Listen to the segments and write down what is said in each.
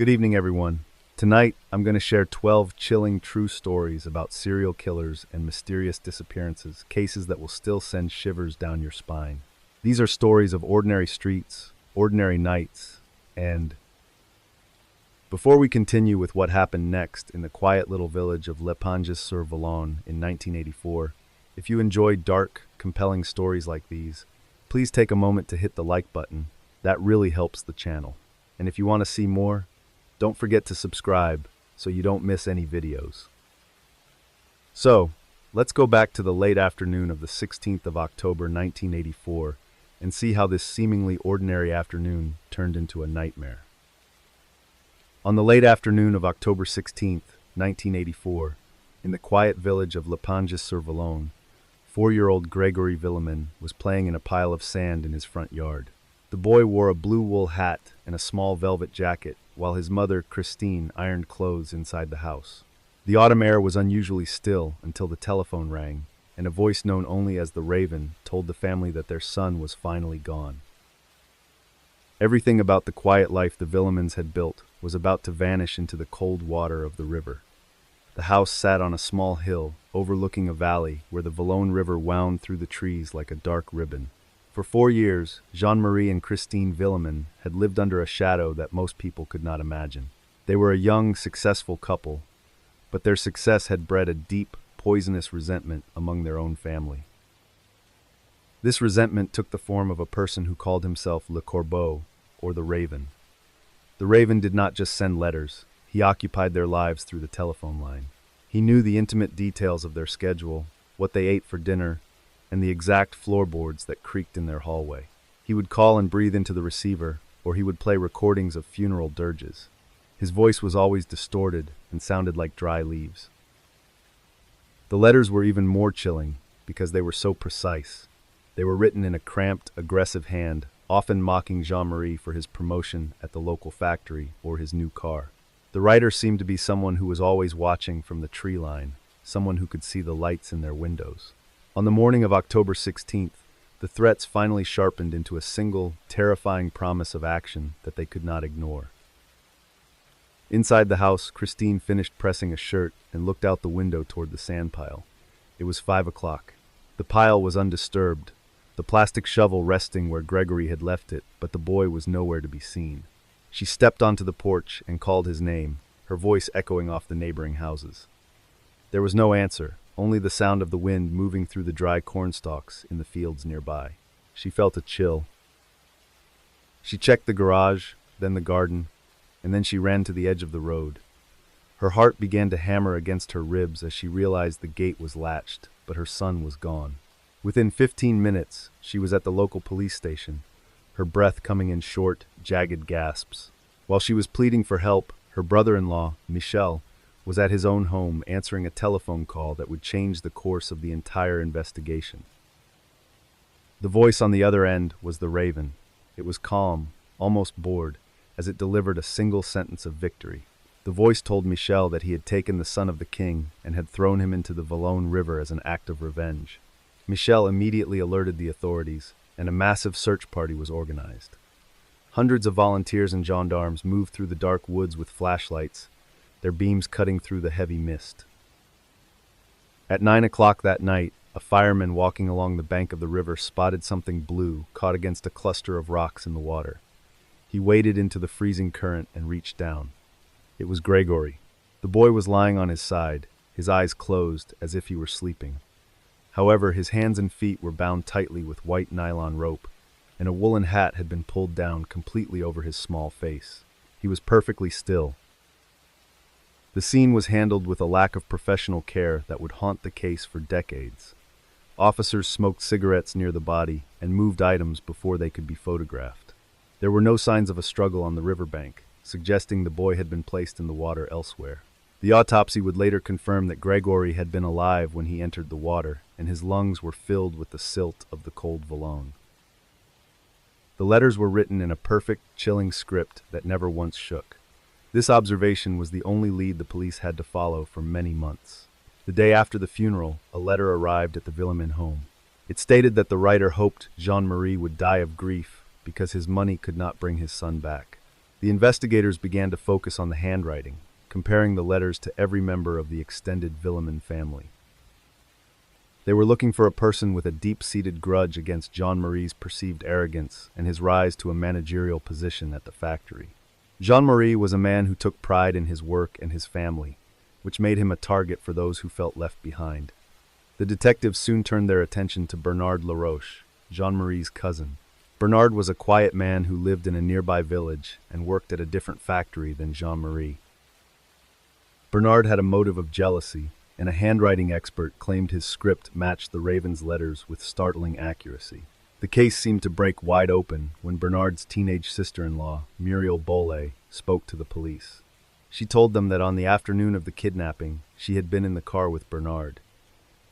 Good evening, everyone. Tonight, I'm going to share 12 chilling true stories about serial killers and mysterious disappearances, cases that will still send shivers down your spine. These are stories of ordinary streets, ordinary nights, and... Before we continue with what happened next in the quiet little village of Lepangis-sur-Vallon in 1984, if you enjoy dark, compelling stories like these, please take a moment to hit the like button. That really helps the channel. And if you want to see more, don't forget to subscribe so you don't miss any videos. So, let's go back to the late afternoon of the 16th of October 1984 and see how this seemingly ordinary afternoon turned into a nightmare. On the late afternoon of October 16th, 1984, in the quiet village of Lepangis-sur-Vallon, 4-year-old Grégory Villemin was playing in a pile of sand in his front yard. The boy wore a blue wool hat and a small velvet jacket, while his mother, Christine, ironed clothes inside the house. The autumn air was unusually still until the telephone rang, and a voice known only as the Raven told the family that their son was finally gone. Everything about the quiet life the Villemins had built was about to vanish into the cold water of the river. The house sat on a small hill, overlooking a valley where the Vallon River wound through the trees like a dark ribbon. For 4 years, Jean-Marie and Christine Villemin had lived under a shadow that most people could not imagine. They were a young, successful couple, but their success had bred a deep, poisonous resentment among their own family. This resentment took the form of a person who called himself Le Corbeau, or the Raven. The Raven did not just send letters, he occupied their lives through the telephone line. He knew the intimate details of their schedule, what they ate for dinner, and the exact floorboards that creaked in their hallway. He would call and breathe into the receiver, or he would play recordings of funeral dirges. His voice was always distorted and sounded like dry leaves. The letters were even more chilling because they were so precise. They were written in a cramped, aggressive hand, often mocking Jean-Marie for his promotion at the local factory or his new car. The writer seemed to be someone who was always watching from the tree line, someone who could see the lights in their windows. On the morning of October 16th, the threats finally sharpened into a single, terrifying promise of action that they could not ignore. Inside the house, Christine finished pressing a shirt and looked out the window toward the sandpile. It was 5 o'clock. The pile was undisturbed, the plastic shovel resting where Gregori had left it, but the boy was nowhere to be seen. She stepped onto the porch and called his name, her voice echoing off the neighboring houses. There was no answer. Only the sound of the wind moving through the dry cornstalks in the fields nearby. She felt a chill. She checked the garage, then the garden, and then she ran to the edge of the road. Her heart began to hammer against her ribs as she realized the gate was latched, but her son was gone. Within 15 minutes, she was at the local police station, her breath coming in short, jagged gasps. While she was pleading for help, her brother-in-law, Michel, was at his own home answering a telephone call that would change the course of the entire investigation. The voice on the other end was the Raven. It was calm, almost bored, as it delivered a single sentence of victory. The voice told Michel that he had taken the son of the king and had thrown him into the Vallon River as an act of revenge. Michel immediately alerted the authorities, and a massive search party was organized. Hundreds of volunteers and gendarmes moved through the dark woods with flashlights, their beams cutting through the heavy mist. At 9 o'clock that night, a fireman walking along the bank of the river spotted something blue caught against a cluster of rocks in the water. He waded into the freezing current and reached down. It was Gregori. The boy was lying on his side, his eyes closed as if he were sleeping. However, his hands and feet were bound tightly with white nylon rope, and a woolen hat had been pulled down completely over his small face. He was perfectly still. The scene was handled with a lack of professional care that would haunt the case for decades. Officers smoked cigarettes near the body and moved items before they could be photographed. There were no signs of a struggle on the riverbank, suggesting the boy had been placed in the water elsewhere. The autopsy would later confirm that Gregori had been alive when he entered the water, and his lungs were filled with the silt of the cold Vallon. The letters were written in a perfect, chilling script that never once shook. This observation was the only lead the police had to follow for many months. The day after the funeral, a letter arrived at the Villemin home. It stated that the writer hoped Jean-Marie would die of grief because his money could not bring his son back. The investigators began to focus on the handwriting, comparing the letters to every member of the extended Villemin family. They were looking for a person with a deep-seated grudge against Jean-Marie's perceived arrogance and his rise to a managerial position at the factory. Jean-Marie was a man who took pride in his work and his family, which made him a target for those who felt left behind. The detectives soon turned their attention to Bernard Laroche, Jean-Marie's cousin. Bernard was a quiet man who lived in a nearby village and worked at a different factory than Jean-Marie. Bernard had a motive of jealousy, and a handwriting expert claimed his script matched the Raven's letters with startling accuracy. The case seemed to break wide open when Bernard's teenage sister-in-law, Mirella, spoke to the police. She told them that on the afternoon of the kidnapping, she had been in the car with Bernard.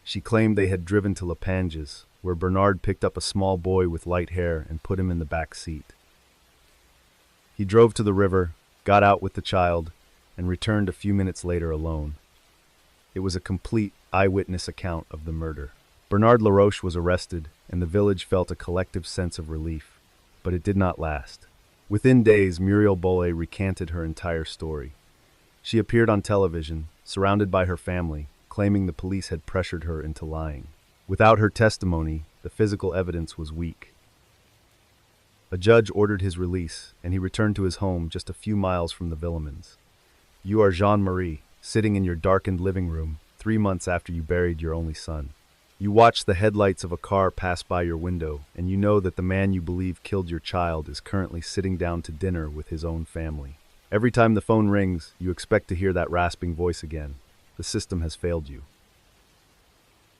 She claimed they had driven to Lepanges, where Bernard picked up a small boy with light hair and put him in the back seat. He drove to the river, got out with the child, and returned a few minutes later alone. It was a complete eyewitness account of the murder. Bernard Laroche was arrested, and the village felt a collective sense of relief, but it did not last. Within days, Mirella recanted her entire story. She appeared on television, surrounded by her family, claiming the police had pressured her into lying. Without her testimony, the physical evidence was weak. A judge ordered his release, and he returned to his home just a few miles from the Villemins. You are Jean-Marie, sitting in your darkened living room, 3 months after you buried your only son. You watch the headlights of a car pass by your window, and you know that the man you believe killed your child is currently sitting down to dinner with his own family. Every time the phone rings, you expect to hear that rasping voice again. The system has failed you.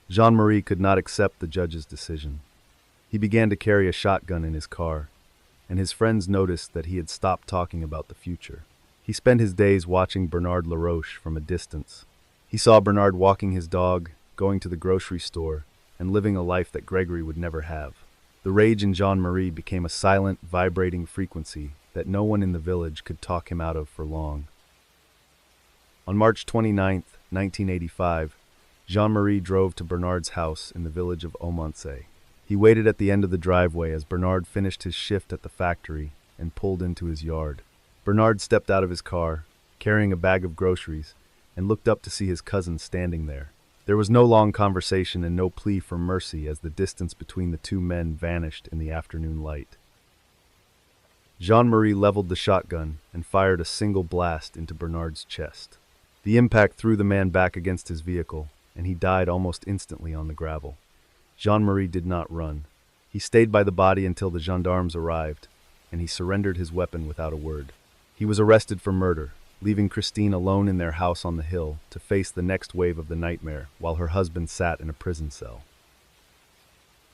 Jean-Marie could not accept the judge's decision. He began to carry a shotgun in his car, and his friends noticed that he had stopped talking about the future. He spent his days watching Bernard Laroche from a distance. He saw Bernard walking his dog, going to the grocery store, and living a life that Grégory would never have. The rage in Jean-Marie became a silent, vibrating frequency that no one in the village could talk him out of for long. On March 29, 1985, Jean-Marie drove to Bernard's house in the village of Onitsha. He waited at the end of the driveway as Bernard finished his shift at the factory and pulled into his yard. Bernard stepped out of his car, carrying a bag of groceries, and looked up to see his cousin standing there. There was no long conversation and no plea for mercy as the distance between the two men vanished in the afternoon light. Jean-Marie leveled the shotgun and fired a single blast into Bernard's chest. The impact threw the man back against his vehicle, and he died almost instantly on the gravel. Jean-Marie did not run. He stayed by the body until the gendarmes arrived, and he surrendered his weapon without a word. He was arrested for murder, leaving Christine alone in their house on the hill to face the next wave of the nightmare while her husband sat in a prison cell.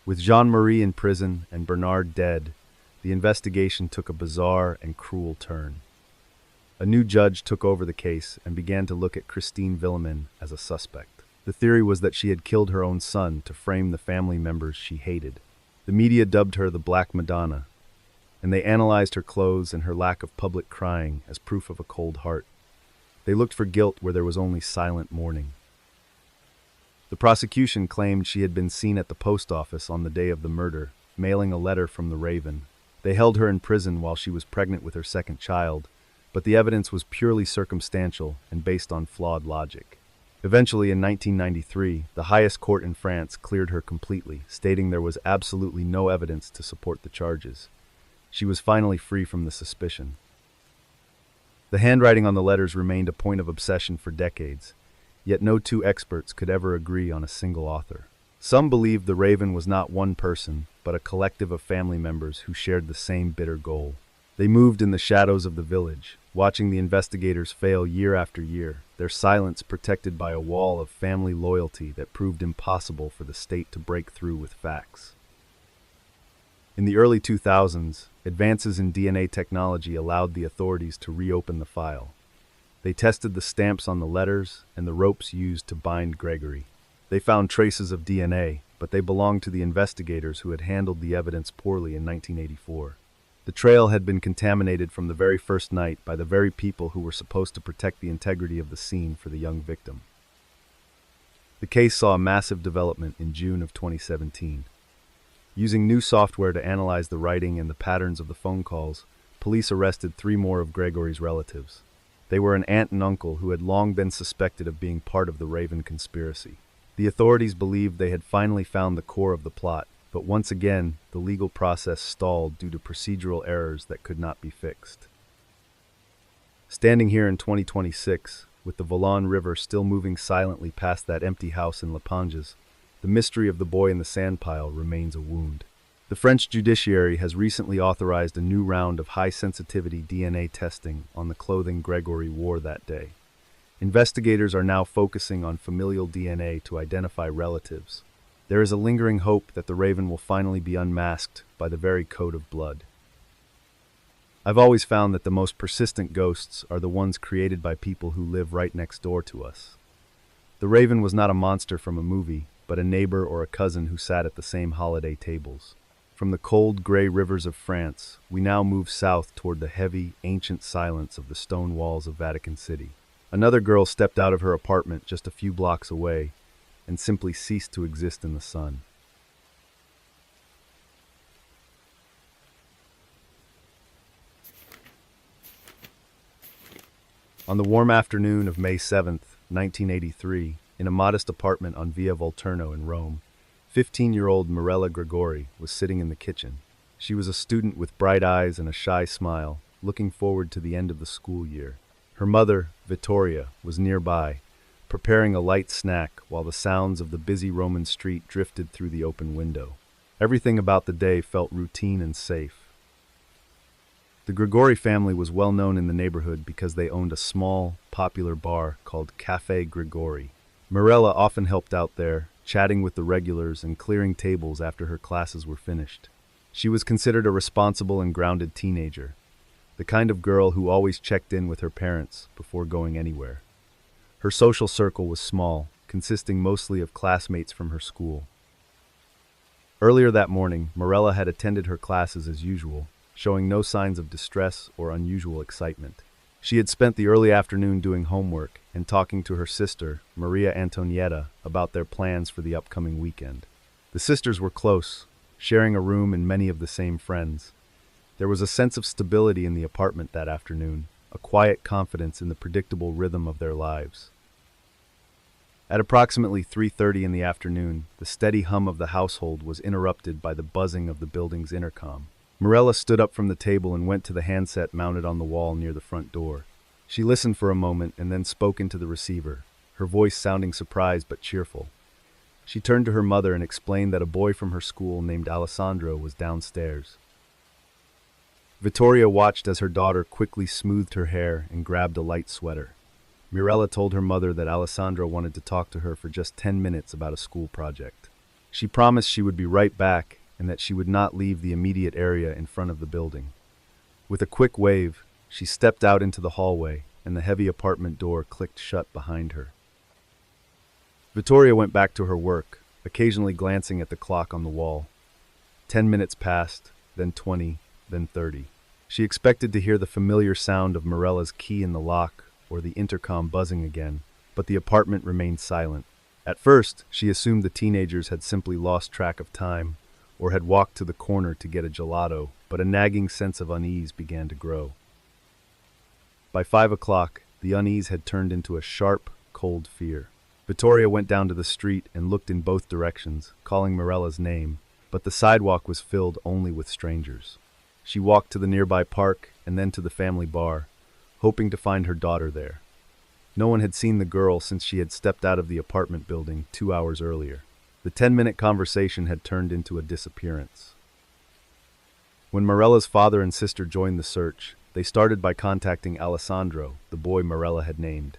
With Jean-Marie in prison and Bernard dead, the investigation took a bizarre and cruel turn. A new judge took over the case and began to look at Christine Villemin as a suspect. The theory was that she had killed her own son to frame the family members she hated. The media dubbed her the Black Madonna, and they analyzed her clothes and her lack of public crying as proof of a cold heart. They looked for guilt where there was only silent mourning. The prosecution claimed she had been seen at the post office on the day of the murder, mailing a letter from the Raven. They held her in prison while she was pregnant with her second child, but the evidence was purely circumstantial and based on flawed logic. Eventually, in 1993, the highest court in France cleared her completely, stating there was absolutely no evidence to support the charges. She was finally free from the suspicion. The handwriting on the letters remained a point of obsession for decades, yet no two experts could ever agree on a single author. Some believed the Raven was not one person, but a collective of family members who shared the same bitter goal. They moved in the shadows of the village, watching the investigators fail year after year, their silence protected by a wall of family loyalty that proved impossible for the state to break through with facts. In the early 2000s, advances in DNA technology allowed the authorities to reopen the file. They tested the stamps on the letters and the ropes used to bind Grégory. They found traces of DNA, but they belonged to the investigators who had handled the evidence poorly in 1984. The trail had been contaminated from the very first night by the very people who were supposed to protect the integrity of the scene for the young victim. The case saw a massive development in June of 2017. Using new software to analyze the writing and the patterns of the phone calls, police arrested 3 more of Gregori's relatives. They were an aunt and uncle who had long been suspected of being part of the Raven conspiracy. The authorities believed they had finally found the core of the plot, but once again, the legal process stalled due to procedural errors that could not be fixed. Standing here in 2026, with the Villemin River still moving silently past that empty house in Lepanges, the mystery of the boy in the sandpile remains a wound. The French judiciary has recently authorized a new round of high-sensitivity DNA testing on the clothing Grégory wore that day. Investigators are now focusing on familial DNA to identify relatives. There is a lingering hope that the Raven will finally be unmasked by the very code of blood. I've always found that the most persistent ghosts are the ones created by people who live right next door to us. The Raven was not a monster from a movie, but a neighbor or a cousin who sat at the same holiday tables. From the cold, gray rivers of France, we now move south toward the heavy, ancient silence of the stone walls of Vatican City. Another girl stepped out of her apartment just a few blocks away and simply ceased to exist in the sun. On the warm afternoon of May 7th, 1983, in a modest apartment on Via Volturno in Rome, 15-year-old Mirella Gregori was sitting in the kitchen. She was a student with bright eyes and a shy smile, looking forward to the end of the school year. Her mother, Vittoria, was nearby, preparing a light snack while the sounds of the busy Roman street drifted through the open window. Everything about the day felt routine and safe. The Gregori family was well known in the neighborhood because they owned a small, popular bar called Café Gregori. Mirella often helped out there, chatting with the regulars and clearing tables after her classes were finished. She was considered a responsible and grounded teenager, the kind of girl who always checked in with her parents before going anywhere. Her social circle was small, consisting mostly of classmates from her school. Earlier that morning, Mirella had attended her classes as usual, showing no signs of distress or unusual excitement. She had spent the early afternoon doing homework and talking to her sister, Maria Antonietta, about their plans for the upcoming weekend. The sisters were close, sharing a room and many of the same friends. There was a sense of stability in the apartment that afternoon, a quiet confidence in the predictable rhythm of their lives. At approximately 3:30 in the afternoon, the steady hum of the household was interrupted by the buzzing of the building's intercom. Mirella stood up from the table and went to the handset mounted on the wall near the front door. She listened for a moment and then spoke into the receiver, her voice sounding surprised but cheerful. She turned to her mother and explained that a boy from her school named Alessandro was downstairs. Vittoria watched as her daughter quickly smoothed her hair and grabbed a light sweater. Mirella told her mother that Alessandro wanted to talk to her for just 10 minutes about a school project. She promised she would be right back and that she would not leave the immediate area in front of the building. With a quick wave, she stepped out into the hallway, and the heavy apartment door clicked shut behind her. Vittoria went back to her work, occasionally glancing at the clock on the wall. 10 minutes passed, then 20, then 30. She expected to hear the familiar sound of Mirella's key in the lock or the intercom buzzing again, but the apartment remained silent. At first, she assumed the teenagers had simply lost track of time, or had walked to the corner to get a gelato, but a nagging sense of unease began to grow. By 5 o'clock, the unease had turned into a sharp, cold fear. Vittoria went down to the street and looked in both directions, calling Mirella's name, but the sidewalk was filled only with strangers. She walked to the nearby park and then to the family bar, hoping to find her daughter there. No one had seen the girl since she had stepped out of the apartment building 2 hours earlier. The 10-minute conversation had turned into a disappearance. When Mirella's father and sister joined the search, they started by contacting Alessandro, the boy Mirella had named.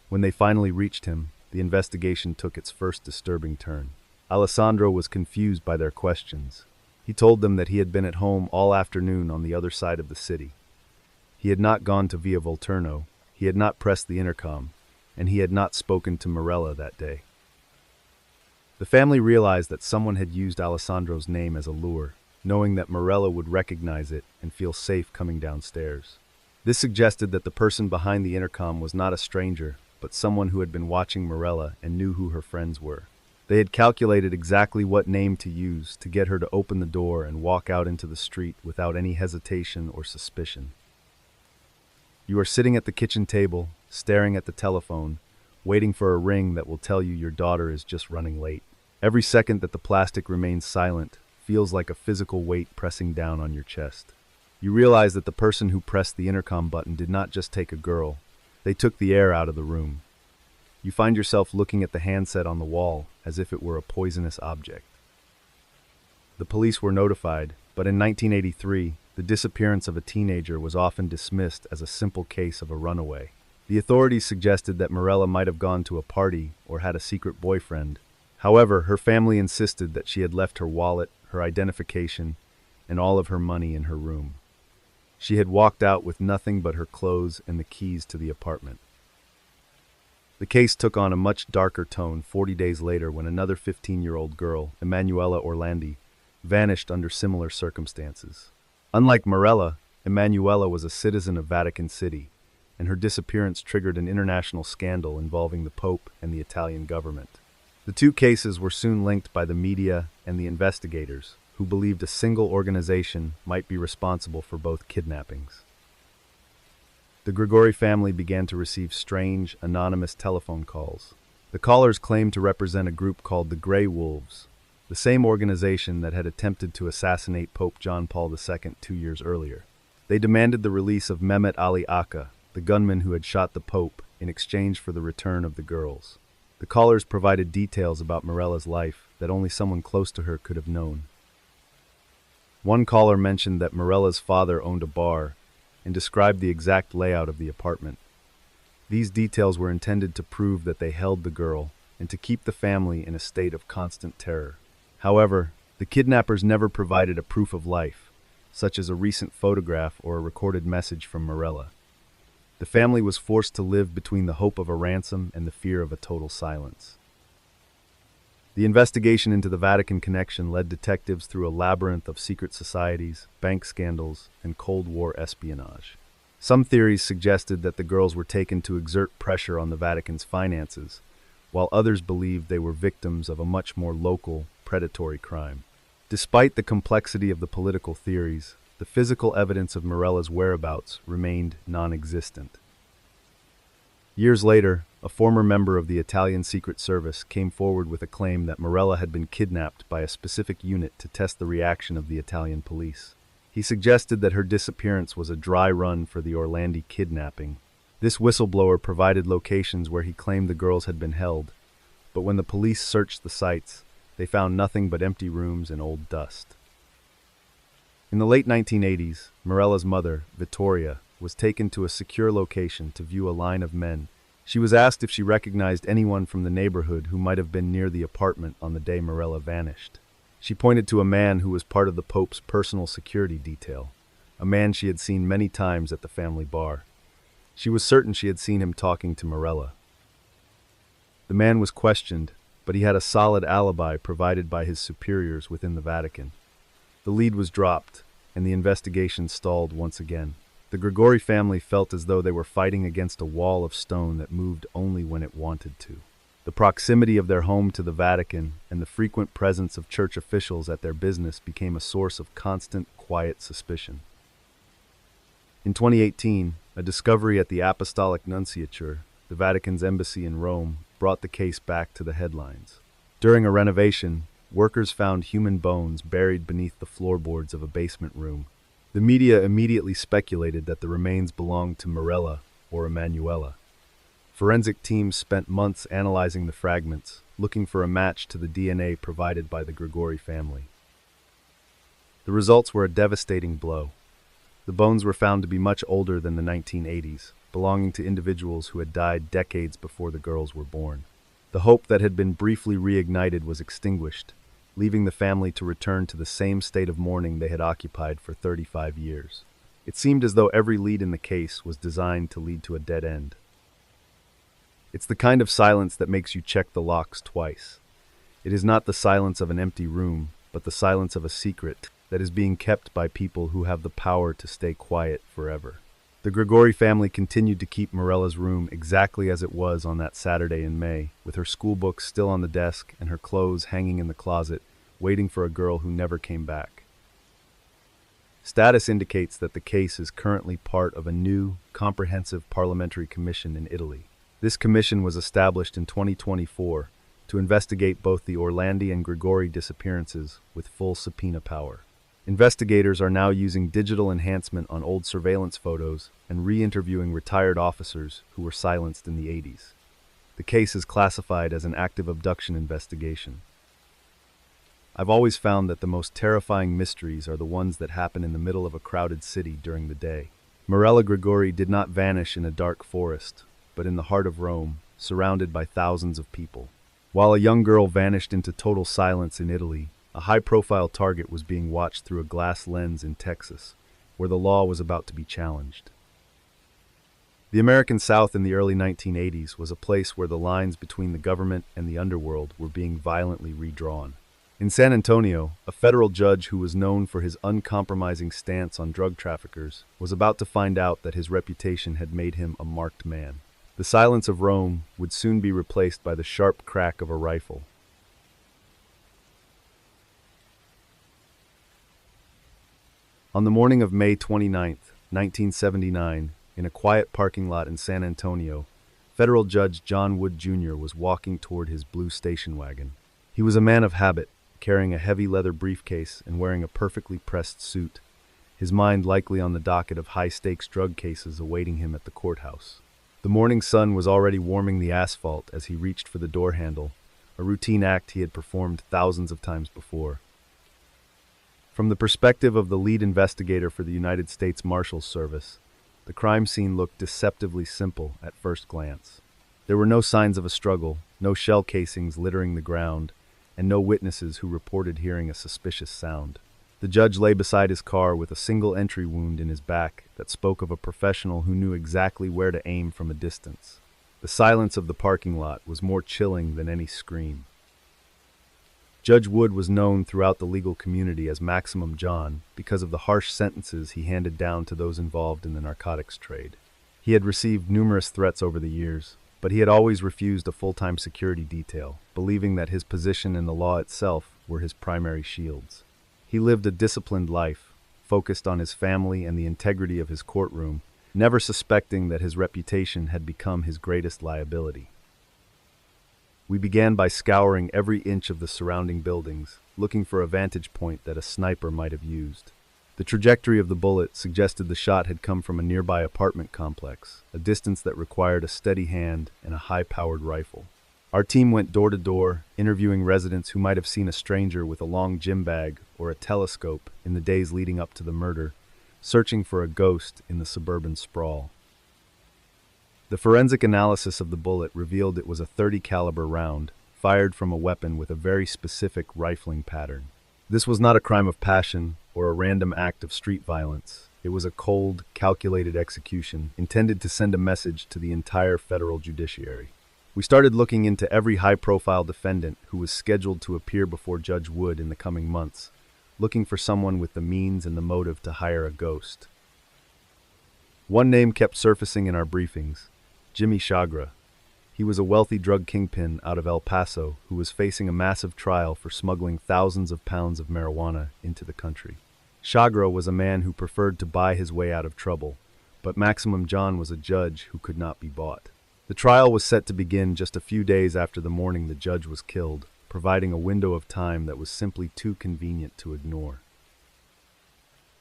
When they finally reached him, the investigation took its first disturbing turn. Alessandro was confused by their questions. He told them that he had been at home all afternoon on the other side of the city. He had not gone to Via Volturno, he had not pressed the intercom, and he had not spoken to Mirella that day. The family realized that someone had used Alessandro's name as a lure, knowing that Mirella would recognize it and feel safe coming downstairs. This suggested that the person behind the intercom was not a stranger, but someone who had been watching Mirella and knew who her friends were. They had calculated exactly what name to use to get her to open the door and walk out into the street without any hesitation or suspicion. You are sitting at the kitchen table, staring at the telephone, waiting for a ring that will tell you your daughter is just running late. Every second that the plastic remains silent feels like a physical weight pressing down on your chest. You realize that the person who pressed the intercom button did not just take a girl, they took the air out of the room. You find yourself looking at the handset on the wall as if it were a poisonous object. The police were notified, but in 1983, the disappearance of a teenager was often dismissed as a simple case of a runaway. The authorities suggested that Mirella might have gone to a party or had a secret boyfriend. However, her family insisted that she had left her wallet, her identification, and all of her money in her room. She had walked out with nothing but her clothes and the keys to the apartment. The case took on a much darker tone 40 days later when another 15-year-old girl, Emanuela Orlandi, vanished under similar circumstances. Unlike Mirella, Emanuela was a citizen of Vatican City, and her disappearance triggered an international scandal involving the Pope and the Italian government. The two cases were soon linked by the media and the investigators, who believed a single organization might be responsible for both kidnappings. The Gregori family began to receive strange, anonymous telephone calls. The callers claimed to represent a group called the Grey Wolves, the same organization that had attempted to assassinate Pope John Paul II 2 years earlier. They demanded the release of Mehmet Ali Aka, the gunman who had shot the Pope, in exchange for the return of the girls. The callers provided details about Mirella's life that only someone close to her could have known. One caller mentioned that Mirella's father owned a bar and described the exact layout of the apartment. These details were intended to prove that they held the girl and to keep the family in a state of constant terror. However, the kidnappers never provided a proof of life, such as a recent photograph or a recorded message from Mirella. The family was forced to live between the hope of a ransom and the fear of a total silence. The investigation into the Vatican connection led detectives through a labyrinth of secret societies, bank scandals, and Cold War espionage. Some theories suggested that the girls were taken to exert pressure on the Vatican's finances, while others believed they were victims of a much more local, predatory crime. Despite the complexity of the political theories, the physical evidence of Mirella's whereabouts remained non-existent. Years later, a former member of the Italian Secret Service came forward with a claim that Mirella had been kidnapped by a specific unit to test the reaction of the Italian police. He suggested that her disappearance was a dry run for the Orlandi kidnapping. This whistleblower provided locations where he claimed the girls had been held, but when the police searched the sites, they found nothing but empty rooms and old dust. In the late 1980s, Mirella's mother, Vittoria, was taken to a secure location to view a line of men. She was asked if she recognized anyone from the neighborhood who might have been near the apartment on the day Mirella vanished. She pointed to a man who was part of the Pope's personal security detail, a man she had seen many times at the family bar. She was certain she had seen him talking to Mirella. The man was questioned, but he had a solid alibi provided by his superiors within the Vatican. The lead was dropped, and the investigation stalled once again. The Gregori family felt as though they were fighting against a wall of stone that moved only when it wanted to. The proximity of their home to the Vatican and the frequent presence of church officials at their business became a source of constant, quiet suspicion. In 2018, a discovery at the Apostolic Nunciature, the Vatican's embassy in Rome, brought the case back to the headlines. During a renovation, workers found human bones buried beneath the floorboards of a basement room. The media immediately speculated that the remains belonged to Mirella or Emanuela. Forensic teams spent months analyzing the fragments, looking for a match to the DNA provided by the Gregori family. The results were a devastating blow. The bones were found to be much older than the 1980s, belonging to individuals who had died decades before the girls were born. The hope that had been briefly reignited was extinguished, leaving the family to return to the same state of mourning they had occupied for 35 years. It seemed as though every lead in the case was designed to lead to a dead end. It's the kind of silence that makes you check the locks twice. It is not the silence of an empty room, but the silence of a secret that is being kept by people who have the power to stay quiet forever. The Gregori family continued to keep Mirella's room exactly as it was on that Saturday in May, with her school books still on the desk and her clothes hanging in the closet, waiting for a girl who never came back. Status indicates that the case is currently part of a new, comprehensive parliamentary commission in Italy. This commission was established in 2024 to investigate both the Orlandi and Gregori disappearances with full subpoena power. Investigators are now using digital enhancement on old surveillance photos and re-interviewing retired officers who were silenced in the 80s. The case is classified as an active abduction investigation. I've always found that the most terrifying mysteries are the ones that happen in the middle of a crowded city during the day. Mirella Gregori did not vanish in a dark forest, but in the heart of Rome, surrounded by thousands of people. While a young girl vanished into total silence in Italy, a high-profile target was being watched through a glass lens in Texas, where the law was about to be challenged. The American South in the early 1980s was a place where the lines between the government and the underworld were being violently redrawn. In San Antonio, a federal judge who was known for his uncompromising stance on drug traffickers was about to find out that his reputation had made him a marked man. The silence of Rome would soon be replaced by the sharp crack of a rifle. On the morning of May 29, 1979, in a quiet parking lot in San Antonio, Federal Judge John Wood Jr. was walking toward his blue station wagon. He was a man of habit, carrying a heavy leather briefcase and wearing a perfectly pressed suit, his mind likely on the docket of high-stakes drug cases awaiting him at the courthouse. The morning sun was already warming the asphalt as he reached for the door handle, a routine act he had performed thousands of times before. From the perspective of the lead investigator for the United States Marshals Service, the crime scene looked deceptively simple at first glance. There were no signs of a struggle, no shell casings littering the ground, and no witnesses who reported hearing a suspicious sound. The judge lay beside his car with a single entry wound in his back that spoke of a professional who knew exactly where to aim from a distance. The silence of the parking lot was more chilling than any scream. Judge Wood was known throughout the legal community as Maximum John because of the harsh sentences he handed down to those involved in the narcotics trade. He had received numerous threats over the years, but he had always refused a full-time security detail, believing that his position and the law itself were his primary shields. He lived a disciplined life, focused on his family and the integrity of his courtroom, never suspecting that his reputation had become his greatest liability. We began by scouring every inch of the surrounding buildings, looking for a vantage point that a sniper might have used. The trajectory of the bullet suggested the shot had come from a nearby apartment complex, a distance that required a steady hand and a high-powered rifle. Our team went door to door, interviewing residents who might have seen a stranger with a long gym bag or a telescope in the days leading up to the murder, searching for a ghost in the suburban sprawl. The forensic analysis of the bullet revealed it was a .30 caliber round, fired from a weapon with a very specific rifling pattern. This was not a crime of passion or a random act of street violence. It was a cold, calculated execution intended to send a message to the entire federal judiciary. We started looking into every high-profile defendant who was scheduled to appear before Judge Wood in the coming months, looking for someone with the means and the motive to hire a ghost. One name kept surfacing in our briefings: Jimmy Chagra. He was a wealthy drug kingpin out of El Paso who was facing a massive trial for smuggling thousands of pounds of marijuana into the country. Chagra was a man who preferred to buy his way out of trouble, but Maximum John was a judge who could not be bought. The trial was set to begin just a few days after the morning the judge was killed, providing a window of time that was simply too convenient to ignore.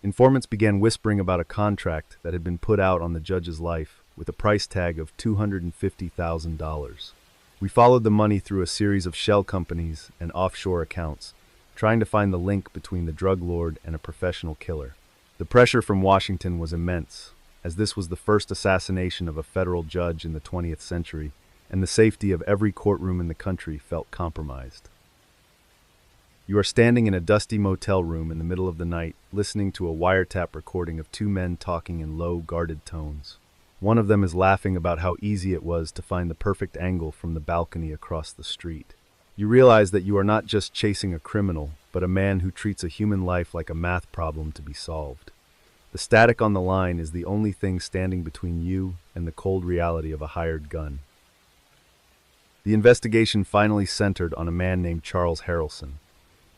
Informants began whispering about a contract that had been put out on the judge's life with a price tag of $250,000. We followed the money through a series of shell companies and offshore accounts, trying to find the link between the drug lord and a professional killer. The pressure from Washington was immense, as this was the first assassination of a federal judge in the 20th century, and the safety of every courtroom in the country felt compromised. You are standing in a dusty motel room in the middle of the night, listening to a wiretap recording of two men talking in low, guarded tones. One of them is laughing about how easy it was to find the perfect angle from the balcony across the street. You realize that you are not just chasing a criminal, but a man who treats a human life like a math problem to be solved. The static on the line is the only thing standing between you and the cold reality of a hired gun. The investigation finally centered on a man named Charles Harrelson.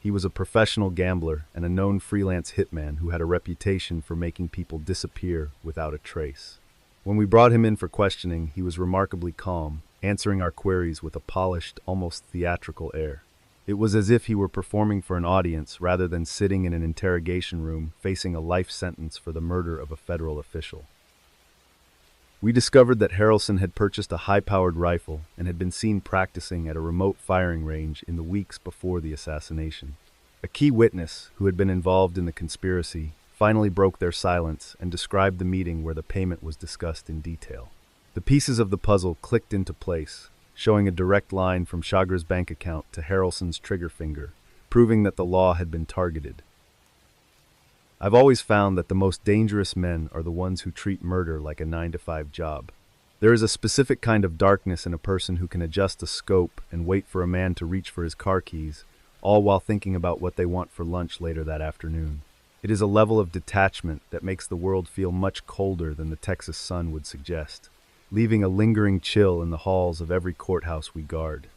He was a professional gambler and a known freelance hitman who had a reputation for making people disappear without a trace. When we brought him in for questioning, he was remarkably calm, answering our queries with a polished, almost theatrical air. It was as if he were performing for an audience rather than sitting in an interrogation room facing a life sentence for the murder of a federal official. We discovered that Harrelson had purchased a high-powered rifle and had been seen practicing at a remote firing range in the weeks before the assassination. A key witness, who had been involved in the conspiracy, finally broke their silence and described the meeting where the payment was discussed in detail. The pieces of the puzzle clicked into place, showing a direct line from Chagra's bank account to Harrelson's trigger finger, proving that the law had been targeted. I've always found that the most dangerous men are the ones who treat murder like a 9-to-5 job. There is a specific kind of darkness in a person who can adjust the scope and wait for a man to reach for his car keys, all while thinking about what they want for lunch later that afternoon. It is a level of detachment that makes the world feel much colder than the Texas sun would suggest, leaving a lingering chill in the halls of every courthouse we guard.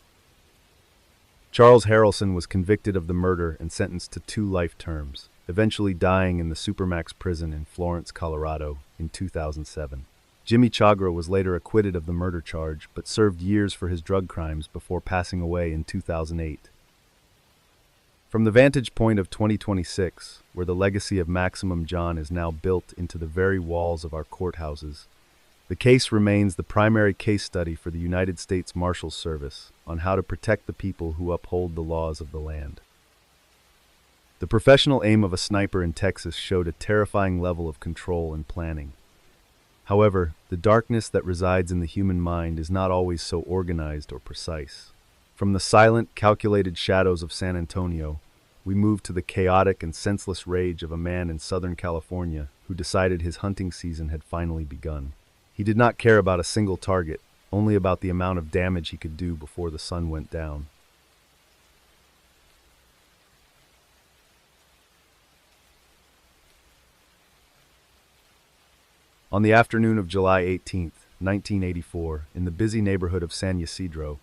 Charles Harrelson was convicted of the murder and sentenced to 2 life terms, eventually dying in the Supermax prison in Florence, Colorado, in 2007. Jimmy Chagra was later acquitted of the murder charge, but served years for his drug crimes before passing away in 2008. From the vantage point of 2026, where the legacy of Maximum John is now built into the very walls of our courthouses, the case remains the primary case study for the United States Marshals Service on how to protect the people who uphold the laws of the land. The professional aim of a sniper in Texas showed a terrifying level of control and planning. However, the darkness that resides in the human mind is not always so organized or precise. From the silent, calculated shadows of San Antonio, we move to the chaotic and senseless rage of a man in Southern California who decided his hunting season had finally begun. He did not care about a single target, only about the amount of damage he could do before the sun went down. On the afternoon of July 18, 1984, in the busy neighborhood of San Ysidro,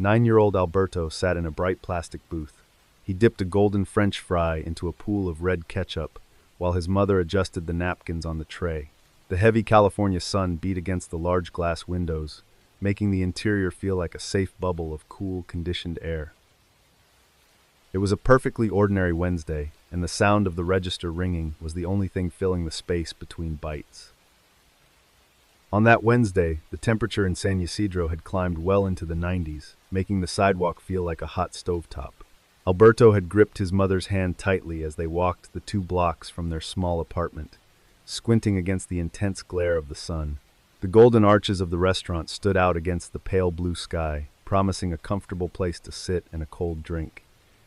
9-year-old Alberto sat in a bright plastic booth. He dipped a golden French fry into a pool of red ketchup, while his mother adjusted the napkins on the tray. The heavy California sun beat against the large glass windows, making the interior feel like a safe bubble of cool, conditioned air. It was a perfectly ordinary Wednesday, and the sound of the register ringing was the only thing filling the space between bites. On that Wednesday, the temperature in San Ysidro had climbed well into the 90s, making the sidewalk feel like a hot stovetop. Alberto had gripped his mother's hand tightly as they walked the 2 blocks from their small apartment, squinting against the intense glare of the sun. The golden arches of the restaurant stood out against the pale blue sky, promising a comfortable place to sit and a cold drink.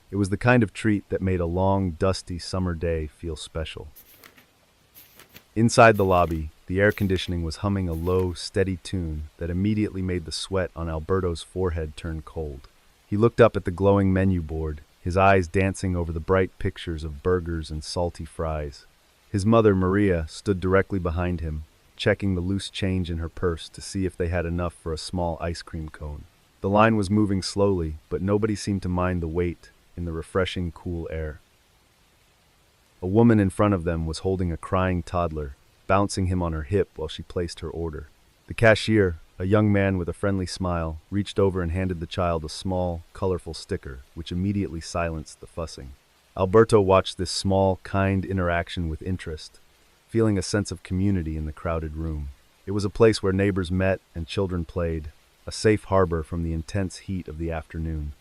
It was the kind of treat that made a long, dusty summer day feel special. Inside the lobby, the air conditioning was humming a low, steady tune that immediately made the sweat on Alberto's forehead turn cold. He looked up at the glowing menu board, his eyes dancing over the bright pictures of burgers and salty fries. His mother, Mirella, stood directly behind him, checking the loose change in her purse to see if they had enough for a small ice cream cone. The line was moving slowly, but nobody seemed to mind the wait in the refreshing, cool air. A woman in front of them was holding a crying toddler, bouncing him on her hip while she placed her order. The cashier, a young man with a friendly smile, reached over and handed the child a small, colorful sticker, which immediately silenced the fussing. Alberto watched this small, kind interaction with interest, feeling a sense of community in the crowded room. It was a place where neighbors met and children played, a safe harbor from the intense heat of the afternoon.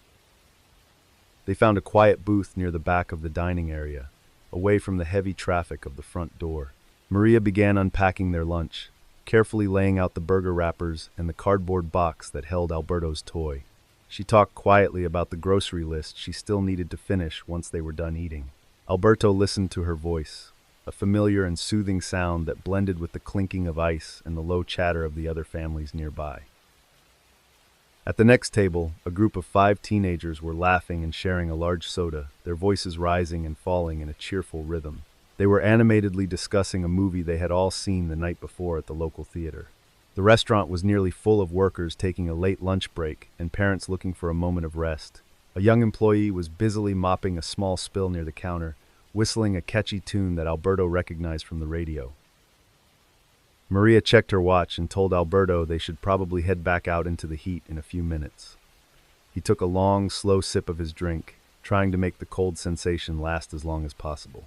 They found a quiet booth near the back of the dining area, away from the heavy traffic of the front door. Maria began unpacking their lunch, carefully laying out the burger wrappers and the cardboard box that held Alberto's toy. She talked quietly about the grocery list she still needed to finish once they were done eating. Alberto listened to her voice, a familiar and soothing sound that blended with the clinking of ice and the low chatter of the other families nearby. At the next table, a group of 5 teenagers were laughing and sharing a large soda, their voices rising and falling in a cheerful rhythm. They were animatedly discussing a movie they had all seen the night before at the local theater. The restaurant was nearly full of workers taking a late lunch break and parents looking for a moment of rest. A young employee was busily mopping a small spill near the counter, whistling a catchy tune that Alberto recognized from the radio. Maria checked her watch and told Alberto they should probably head back out into the heat in a few minutes. He took a long, slow sip of his drink, trying to make the cold sensation last as long as possible.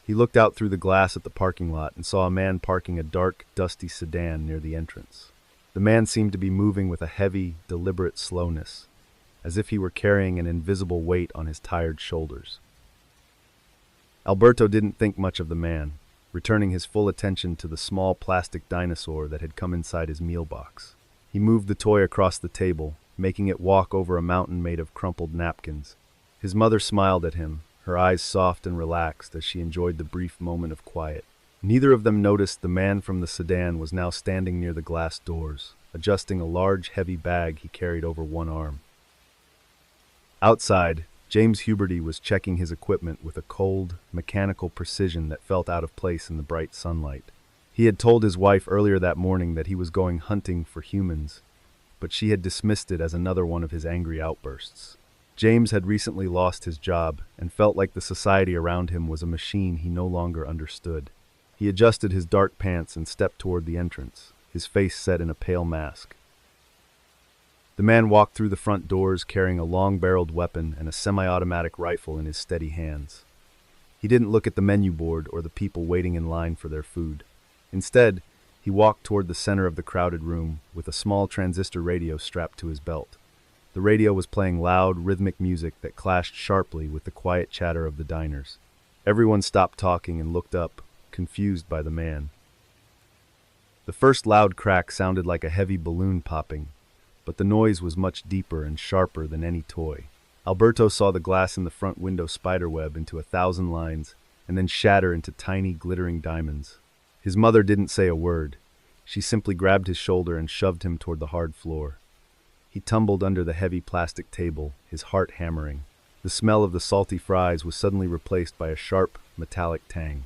He looked out through the glass at the parking lot and saw a man parking a dark, dusty sedan near the entrance. The man seemed to be moving with a heavy, deliberate slowness, as if he were carrying an invisible weight on his tired shoulders. Alberto didn't think much of the man, returning his full attention to the small plastic dinosaur that had come inside his meal box. He moved the toy across the table, making it walk over a mountain made of crumpled napkins. His mother smiled at him, her eyes soft and relaxed as she enjoyed the brief moment of quiet. Neither of them noticed the man from the sedan was now standing near the glass doors, adjusting a large, heavy bag he carried over one arm. Outside, James Huberty was checking his equipment with a cold, mechanical precision that felt out of place in the bright sunlight. He had told his wife earlier that morning that he was going hunting for humans, but she had dismissed it as another one of his angry outbursts. James had recently lost his job and felt like the society around him was a machine he no longer understood. He adjusted his dark pants and stepped toward the entrance, his face set in a pale mask. The man walked through the front doors carrying a long-barreled weapon and a semi-automatic rifle in his steady hands. He didn't look at the menu board or the people waiting in line for their food. Instead, he walked toward the center of the crowded room with a small transistor radio strapped to his belt. The radio was playing loud, rhythmic music that clashed sharply with the quiet chatter of the diners. Everyone stopped talking and looked up, confused by the man. The first loud crack sounded like a heavy balloon popping, but the noise was much deeper and sharper than any toy. Alberto saw the glass in the front window spiderweb into 1,000 lines and then shatter into tiny, glittering diamonds. His mother didn't say a word. She simply grabbed his shoulder and shoved him toward the hard floor. He tumbled under the heavy plastic table, his heart hammering. The smell of the salty fries was suddenly replaced by a sharp, metallic tang.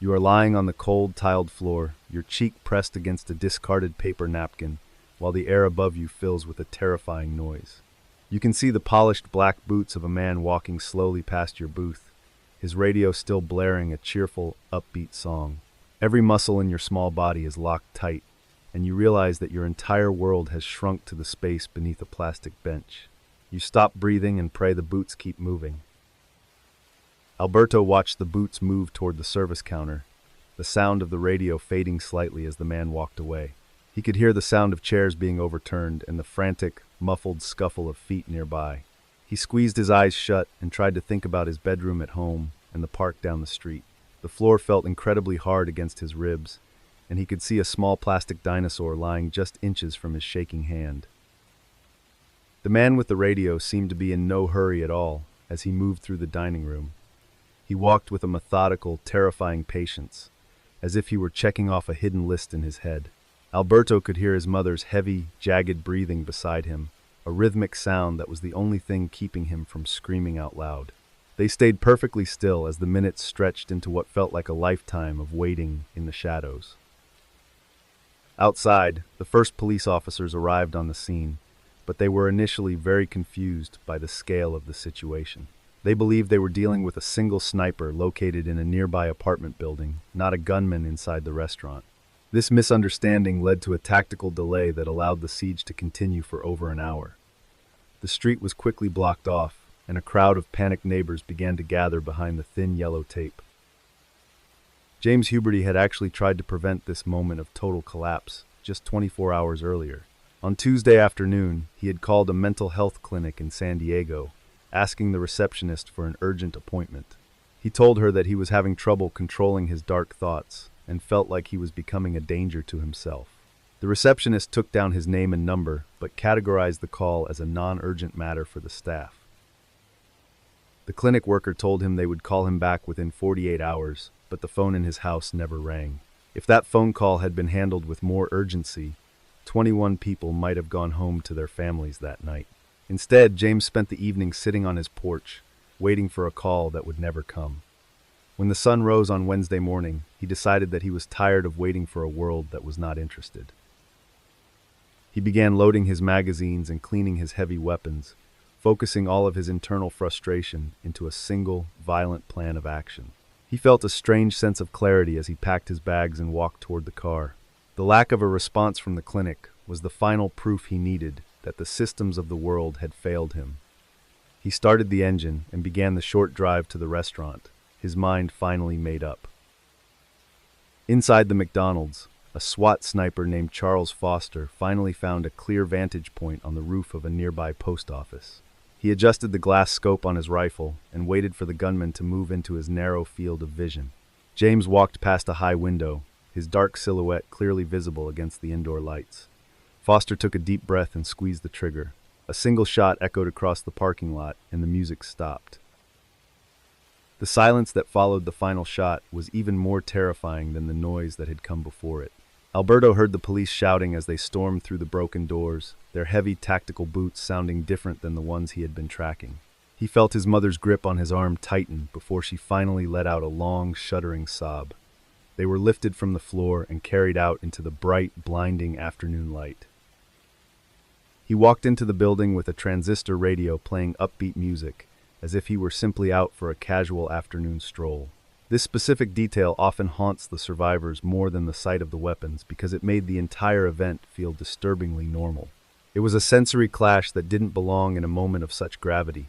You are lying on the cold, tiled floor, your cheek pressed against a discarded paper napkin, while the air above you fills with a terrifying noise. You can see the polished black boots of a man walking slowly past your booth, his radio still blaring a cheerful, upbeat song. Every muscle in your small body is locked tight, and you realize that your entire world has shrunk to the space beneath a plastic bench. You stop breathing and pray the boots keep moving. Alberto watched the boots move toward the service counter, the sound of the radio fading slightly as the man walked away. He could hear the sound of chairs being overturned and the frantic, muffled scuffle of feet nearby. He squeezed his eyes shut and tried to think about his bedroom at home and the park down the street. The floor felt incredibly hard against his ribs, and he could see a small plastic dinosaur lying just inches from his shaking hand. The man with the radio seemed to be in no hurry at all as he moved through the dining room. He walked with a methodical, terrifying patience, as if he were checking off a hidden list in his head. Alberto could hear his mother's heavy, jagged breathing beside him, a rhythmic sound that was the only thing keeping him from screaming out loud. They stayed perfectly still as the minutes stretched into what felt like a lifetime of waiting in the shadows. Outside, the first police officers arrived on the scene, but they were initially very confused by the scale of the situation. They believed they were dealing with a single sniper located in a nearby apartment building, not a gunman inside the restaurant. This misunderstanding led to a tactical delay that allowed the siege to continue for over an hour. The street was quickly blocked off, and a crowd of panicked neighbors began to gather behind the thin yellow tape. James Huberty had actually tried to prevent this moment of total collapse just 24 hours earlier. On Tuesday afternoon, he had called a mental health clinic in San Diego, asking the receptionist for an urgent appointment. He told her that he was having trouble controlling his dark thoughts and felt like he was becoming a danger to himself. The receptionist took down his name and number, but categorized the call as a non-urgent matter for the staff. The clinic worker told him they would call him back within 48 hours, but the phone in his house never rang. If that phone call had been handled with more urgency, 21 people might have gone home to their families that night. Instead, James spent the evening sitting on his porch, waiting for a call that would never come. When the sun rose on Wednesday morning, he decided that he was tired of waiting for a world that was not interested. He began loading his magazines and cleaning his heavy weapons, focusing all of his internal frustration into a single, violent plan of action. He felt a strange sense of clarity as he packed his bags and walked toward the car. The lack of a response from the clinic was the final proof he needed that the systems of the world had failed him. He started the engine and began the short drive to the restaurant, his mind finally made up. Inside the McDonald's, a SWAT sniper named Charles Foster finally found a clear vantage point on the roof of a nearby post office. He adjusted the glass scope on his rifle and waited for the gunman to move into his narrow field of vision. James walked past a high window, his dark silhouette clearly visible against the indoor lights. Foster took a deep breath and squeezed the trigger. A single shot echoed across the parking lot, and the music stopped. The silence that followed the final shot was even more terrifying than the noise that had come before it. Alberto heard the police shouting as they stormed through the broken doors, their heavy tactical boots sounding different than the ones he had been tracking. He felt his mother's grip on his arm tighten before she finally let out a long, shuddering sob. They were lifted from the floor and carried out into the bright, blinding afternoon light. He walked into the building with a transistor radio playing upbeat music, as if he were simply out for a casual afternoon stroll. This specific detail often haunts the survivors more than the sight of the weapons because it made the entire event feel disturbingly normal. It was a sensory clash that didn't belong in a moment of such gravity,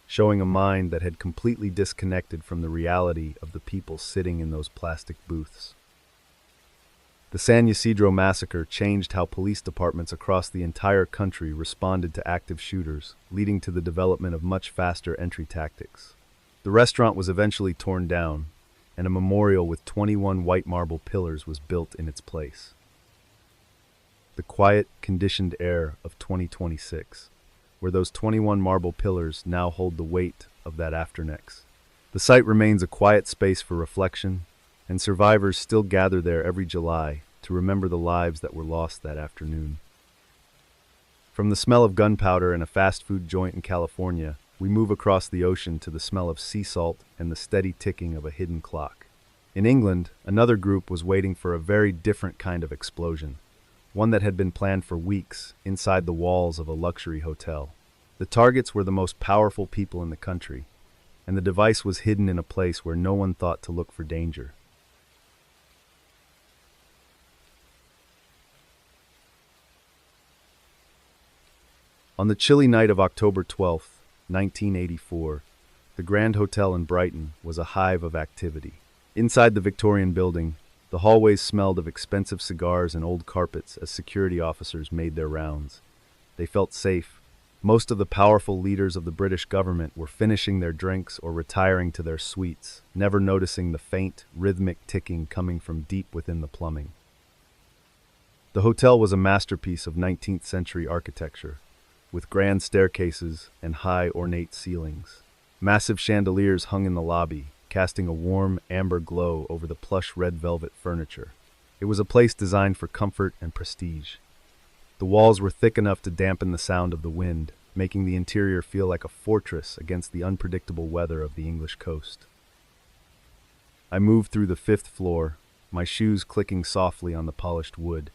showing a mind that had completely disconnected from the reality of the people sitting in those plastic booths. The San Ysidro massacre changed how police departments across the entire country responded to active shooters, leading to the development of much faster entry tactics. The restaurant was eventually torn down, and a memorial with 21 white marble pillars was built in its place. The quiet, conditioned air of 2026, where those 21 marble pillars now hold the weight of that afternext. The site remains a quiet space for reflection, and survivors still gather there every July to remember the lives that were lost that afternoon. From the smell of gunpowder in a fast food joint in California, we move across the ocean to the smell of sea salt and the steady ticking of a hidden clock. In England, another group was waiting for a very different kind of explosion, one that had been planned for weeks inside the walls of a luxury hotel. The targets were the most powerful people in the country, and the device was hidden in a place where no one thought to look for danger. On the chilly night of October 12th, 1984, the Grand Hotel in Brighton was a hive of activity. Inside the Victorian building, the hallways smelled of expensive cigars and old carpets as security officers made their rounds. They felt safe. Most of the powerful leaders of the British government were finishing their drinks or retiring to their suites, never noticing the faint, rhythmic ticking coming from deep within the plumbing. The hotel was a masterpiece of 19th century architecture, with grand staircases and high, ornate ceilings. Massive chandeliers hung in the lobby, casting a warm, amber glow over the plush red velvet furniture. It was a place designed for comfort and prestige. The walls were thick enough to dampen the sound of the wind, making the interior feel like a fortress against the unpredictable weather of the English coast. I moved through the 5th floor, my shoes clicking softly on the polished wood.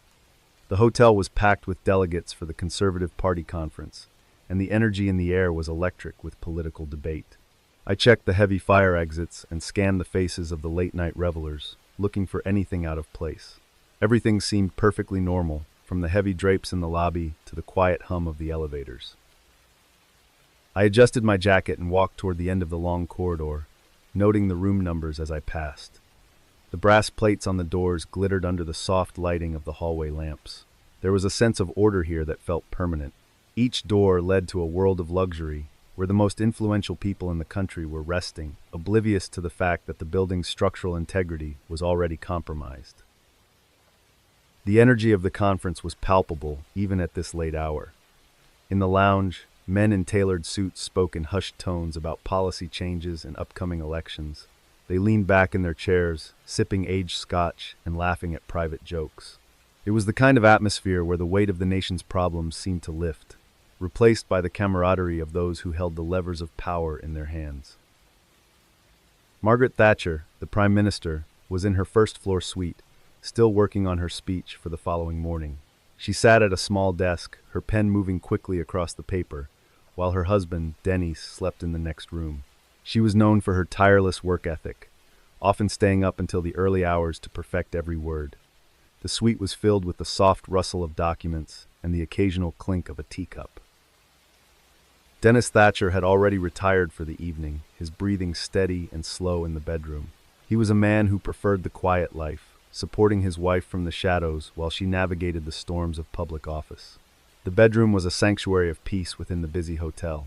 The hotel was packed with delegates for the Conservative Party conference, and the energy in the air was electric with political debate. I checked the heavy fire exits and scanned the faces of the late-night revelers, looking for anything out of place. Everything seemed perfectly normal, from the heavy drapes in the lobby to the quiet hum of the elevators. I adjusted my jacket and walked toward the end of the long corridor, noting the room numbers as I passed. The brass plates on the doors glittered under the soft lighting of the hallway lamps. There was a sense of order here that felt permanent. Each door led to a world of luxury, where the most influential people in the country were resting, oblivious to the fact that the building's structural integrity was already compromised. The energy of the conference was palpable, even at this late hour. In the lounge, men in tailored suits spoke in hushed tones about policy changes and upcoming elections. They leaned back in their chairs, sipping aged scotch and laughing at private jokes. It was the kind of atmosphere where the weight of the nation's problems seemed to lift, replaced by the camaraderie of those who held the levers of power in their hands. Margaret Thatcher, the the Prime Minister, was in her first-floor suite, still working on her speech for the following morning. She sat at a small desk, her pen moving quickly across the paper, while her husband, Denis, slept in the next room. She was known for her tireless work ethic, often staying up until the early hours to perfect every word. The suite was filled with the soft rustle of documents and the occasional clink of a teacup. Dennis Thatcher had already retired for the evening, his breathing steady and slow in the bedroom. He was a man who preferred the quiet life, supporting his wife from the shadows while she navigated the storms of public office. The bedroom was a sanctuary of peace within the busy hotel.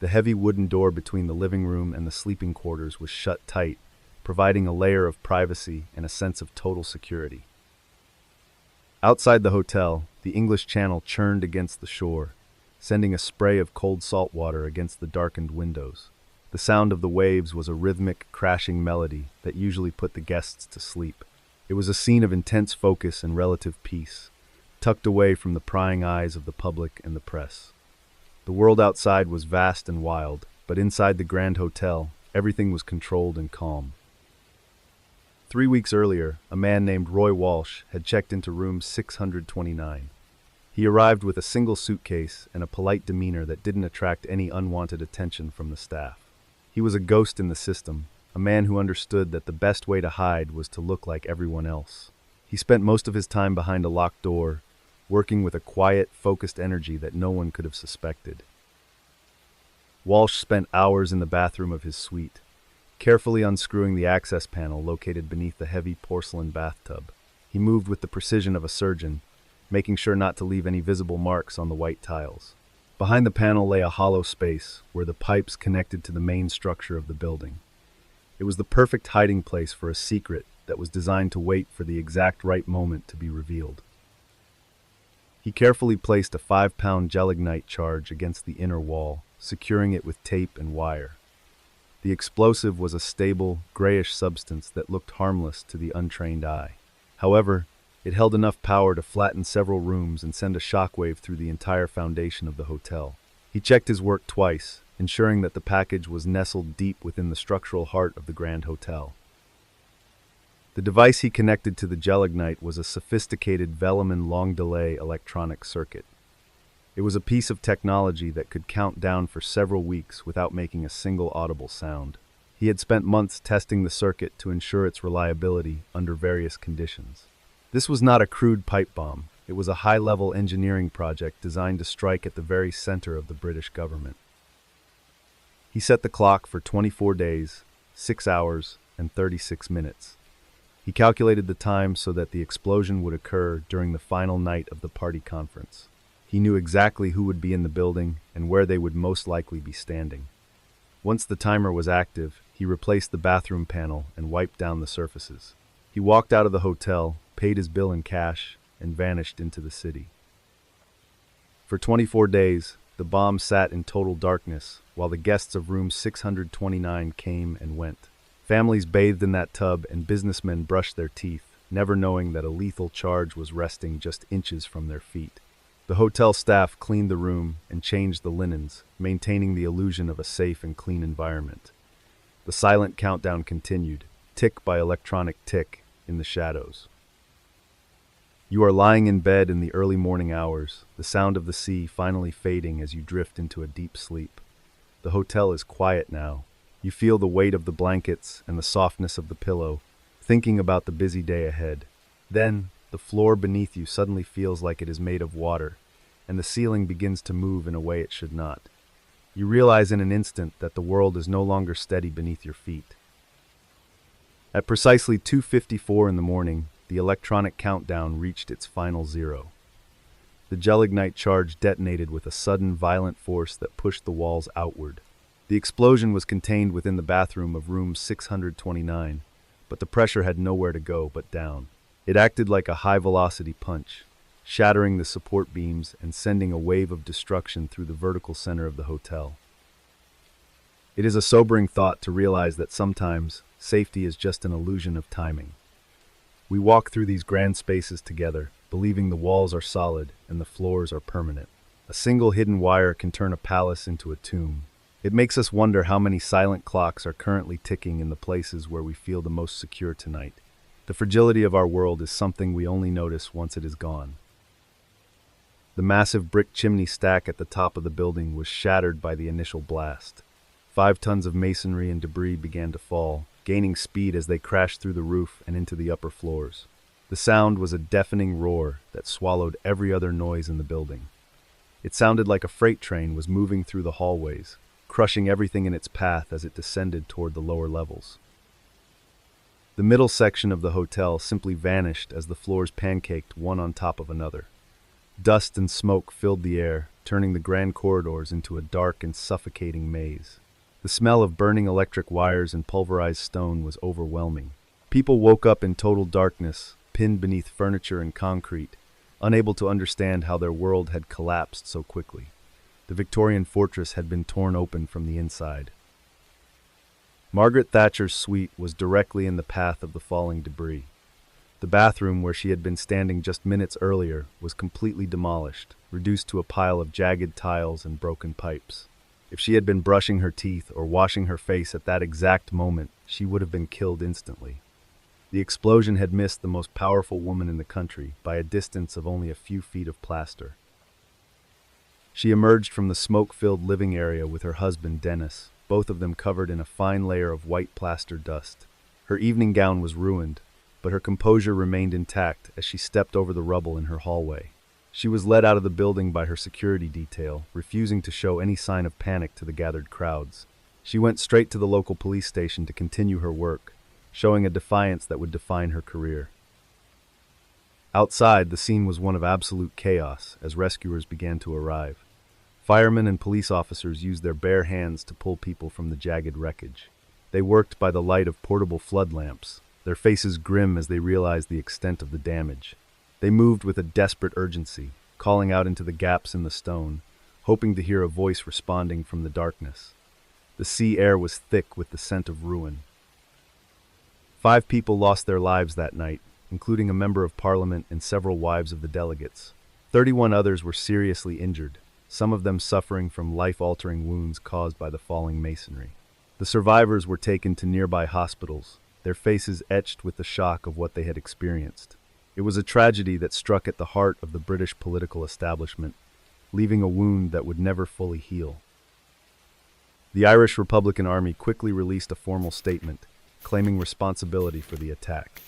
The heavy wooden door between the living room and the sleeping quarters was shut tight, providing a layer of privacy and a sense of total security. Outside the hotel, the English Channel churned against the shore, sending a spray of cold salt water against the darkened windows. The sound of the waves was a rhythmic, crashing melody that usually put the guests to sleep. It was a scene of intense focus and relative peace, tucked away from the prying eyes of the public and the press. The world outside was vast and wild, but inside the Grand Hotel, everything was controlled and calm. 3 weeks earlier, a man named Roy Walsh had checked into room 629. He arrived with a single suitcase and a polite demeanor that didn't attract any unwanted attention from the staff. He was a ghost in the system, a man who understood that the best way to hide was to look like everyone else. He spent most of his time behind a locked door, working with a quiet, focused energy that no one could have suspected. Walsh spent hours in the bathroom of his suite, carefully unscrewing the access panel located beneath the heavy porcelain bathtub. He moved with the precision of a surgeon, making sure not to leave any visible marks on the white tiles. Behind the panel lay a hollow space where the pipes connected to the main structure of the building. It was the perfect hiding place for a secret that was designed to wait for the exact right moment to be revealed. He carefully placed a 5-pound gelignite charge against the inner wall, securing it with tape and wire. The explosive was a stable, grayish substance that looked harmless to the untrained eye. However, it held enough power to flatten several rooms and send a shockwave through the entire foundation of the hotel. He checked his work twice, ensuring that the package was nestled deep within the structural heart of the Grand Hotel. The device he connected to the gelignite was a sophisticated Villemin long-delay electronic circuit. It was a piece of technology that could count down for several weeks without making a single audible sound. He had spent months testing the circuit to ensure its reliability under various conditions. This was not a crude pipe bomb. It was a high-level engineering project designed to strike at the very center of the British government. He set the clock for 24 days, 6 hours, and 36 minutes. He calculated the time so that the explosion would occur during the final night of the party conference. He knew exactly who would be in the building and where they would most likely be standing. Once the timer was active, he replaced the bathroom panel and wiped down the surfaces. He walked out of the hotel, paid his bill in cash, and vanished into the city. For 24 days, the bomb sat in total darkness, while the guests of room 629 came and went. Families bathed in that tub and businessmen brushed their teeth, never knowing that a lethal charge was resting just inches from their feet. The hotel staff cleaned the room and changed the linens, maintaining the illusion of a safe and clean environment. The silent countdown continued, tick by electronic tick, in the shadows. You are lying in bed in the early morning hours, the sound of the sea finally fading as you drift into a deep sleep. The hotel is quiet now. You feel the weight of the blankets and the softness of the pillow, thinking about the busy day ahead. Then, the floor beneath you suddenly feels like it is made of water, and the ceiling begins to move in a way it should not. You realize in an instant that the world is no longer steady beneath your feet. At precisely 2:54 in the morning, the electronic countdown reached its final zero. The gelignite charge detonated with a sudden, violent force that pushed the walls outward. The explosion was contained within the bathroom of room 629, but the pressure had nowhere to go but down. It acted like a high-velocity punch, shattering the support beams and sending a wave of destruction through the vertical center of the hotel. It is a sobering thought to realize that sometimes safety is just an illusion of timing. We walk through these grand spaces together, believing the walls are solid and the floors are permanent. A single hidden wire can turn a palace into a tomb. It makes us wonder how many silent clocks are currently ticking in the places where we feel the most secure tonight. The fragility of our world is something we only notice once it is gone. The massive brick chimney stack at the top of the building was shattered by the initial blast. 5 tons of masonry and debris began to fall, gaining speed as they crashed through the roof and into the upper floors. The sound was a deafening roar that swallowed every other noise in the building. It sounded like a freight train was moving through the hallways, crushing everything in its path as it descended toward the lower levels. The middle section of the hotel simply vanished as the floors pancaked one on top of another. Dust and smoke filled the air, turning the grand corridors into a dark and suffocating maze. The smell of burning electric wires and pulverized stone was overwhelming. People woke up in total darkness, pinned beneath furniture and concrete, unable to understand how their world had collapsed so quickly. The Victorian fortress had been torn open from the inside. Margaret Thatcher's suite was directly in the path of the falling debris. The bathroom where she had been standing just minutes earlier was completely demolished, reduced to a pile of jagged tiles and broken pipes. If she had been brushing her teeth or washing her face at that exact moment, she would have been killed instantly. The explosion had missed the most powerful woman in the country by a distance of only a few feet of plaster. She emerged from the smoke-filled living area with her husband, Dennis, both of them covered in a fine layer of white plaster dust. Her evening gown was ruined, but her composure remained intact as she stepped over the rubble in her hallway. She was led out of the building by her security detail, refusing to show any sign of panic to the gathered crowds. She went straight to the local police station to continue her work, showing a defiance that would define her career. Outside, the scene was one of absolute chaos as rescuers began to arrive. Firemen and police officers used their bare hands to pull people from the jagged wreckage. They worked by the light of portable flood lamps, their faces grim as they realized the extent of the damage. They moved with a desperate urgency, calling out into the gaps in the stone, hoping to hear a voice responding from the darkness. The sea air was thick with the scent of ruin. 5 people lost their lives that night, including a member of parliament and several wives of the delegates. 31 others were seriously injured, some of them suffering from life-altering wounds caused by the falling masonry. The survivors were taken to nearby hospitals, their faces etched with the shock of what they had experienced. It was a tragedy that struck at the heart of the British political establishment, leaving a wound that would never fully heal. The Irish Republican Army quickly released a formal statement, claiming responsibility for the attack.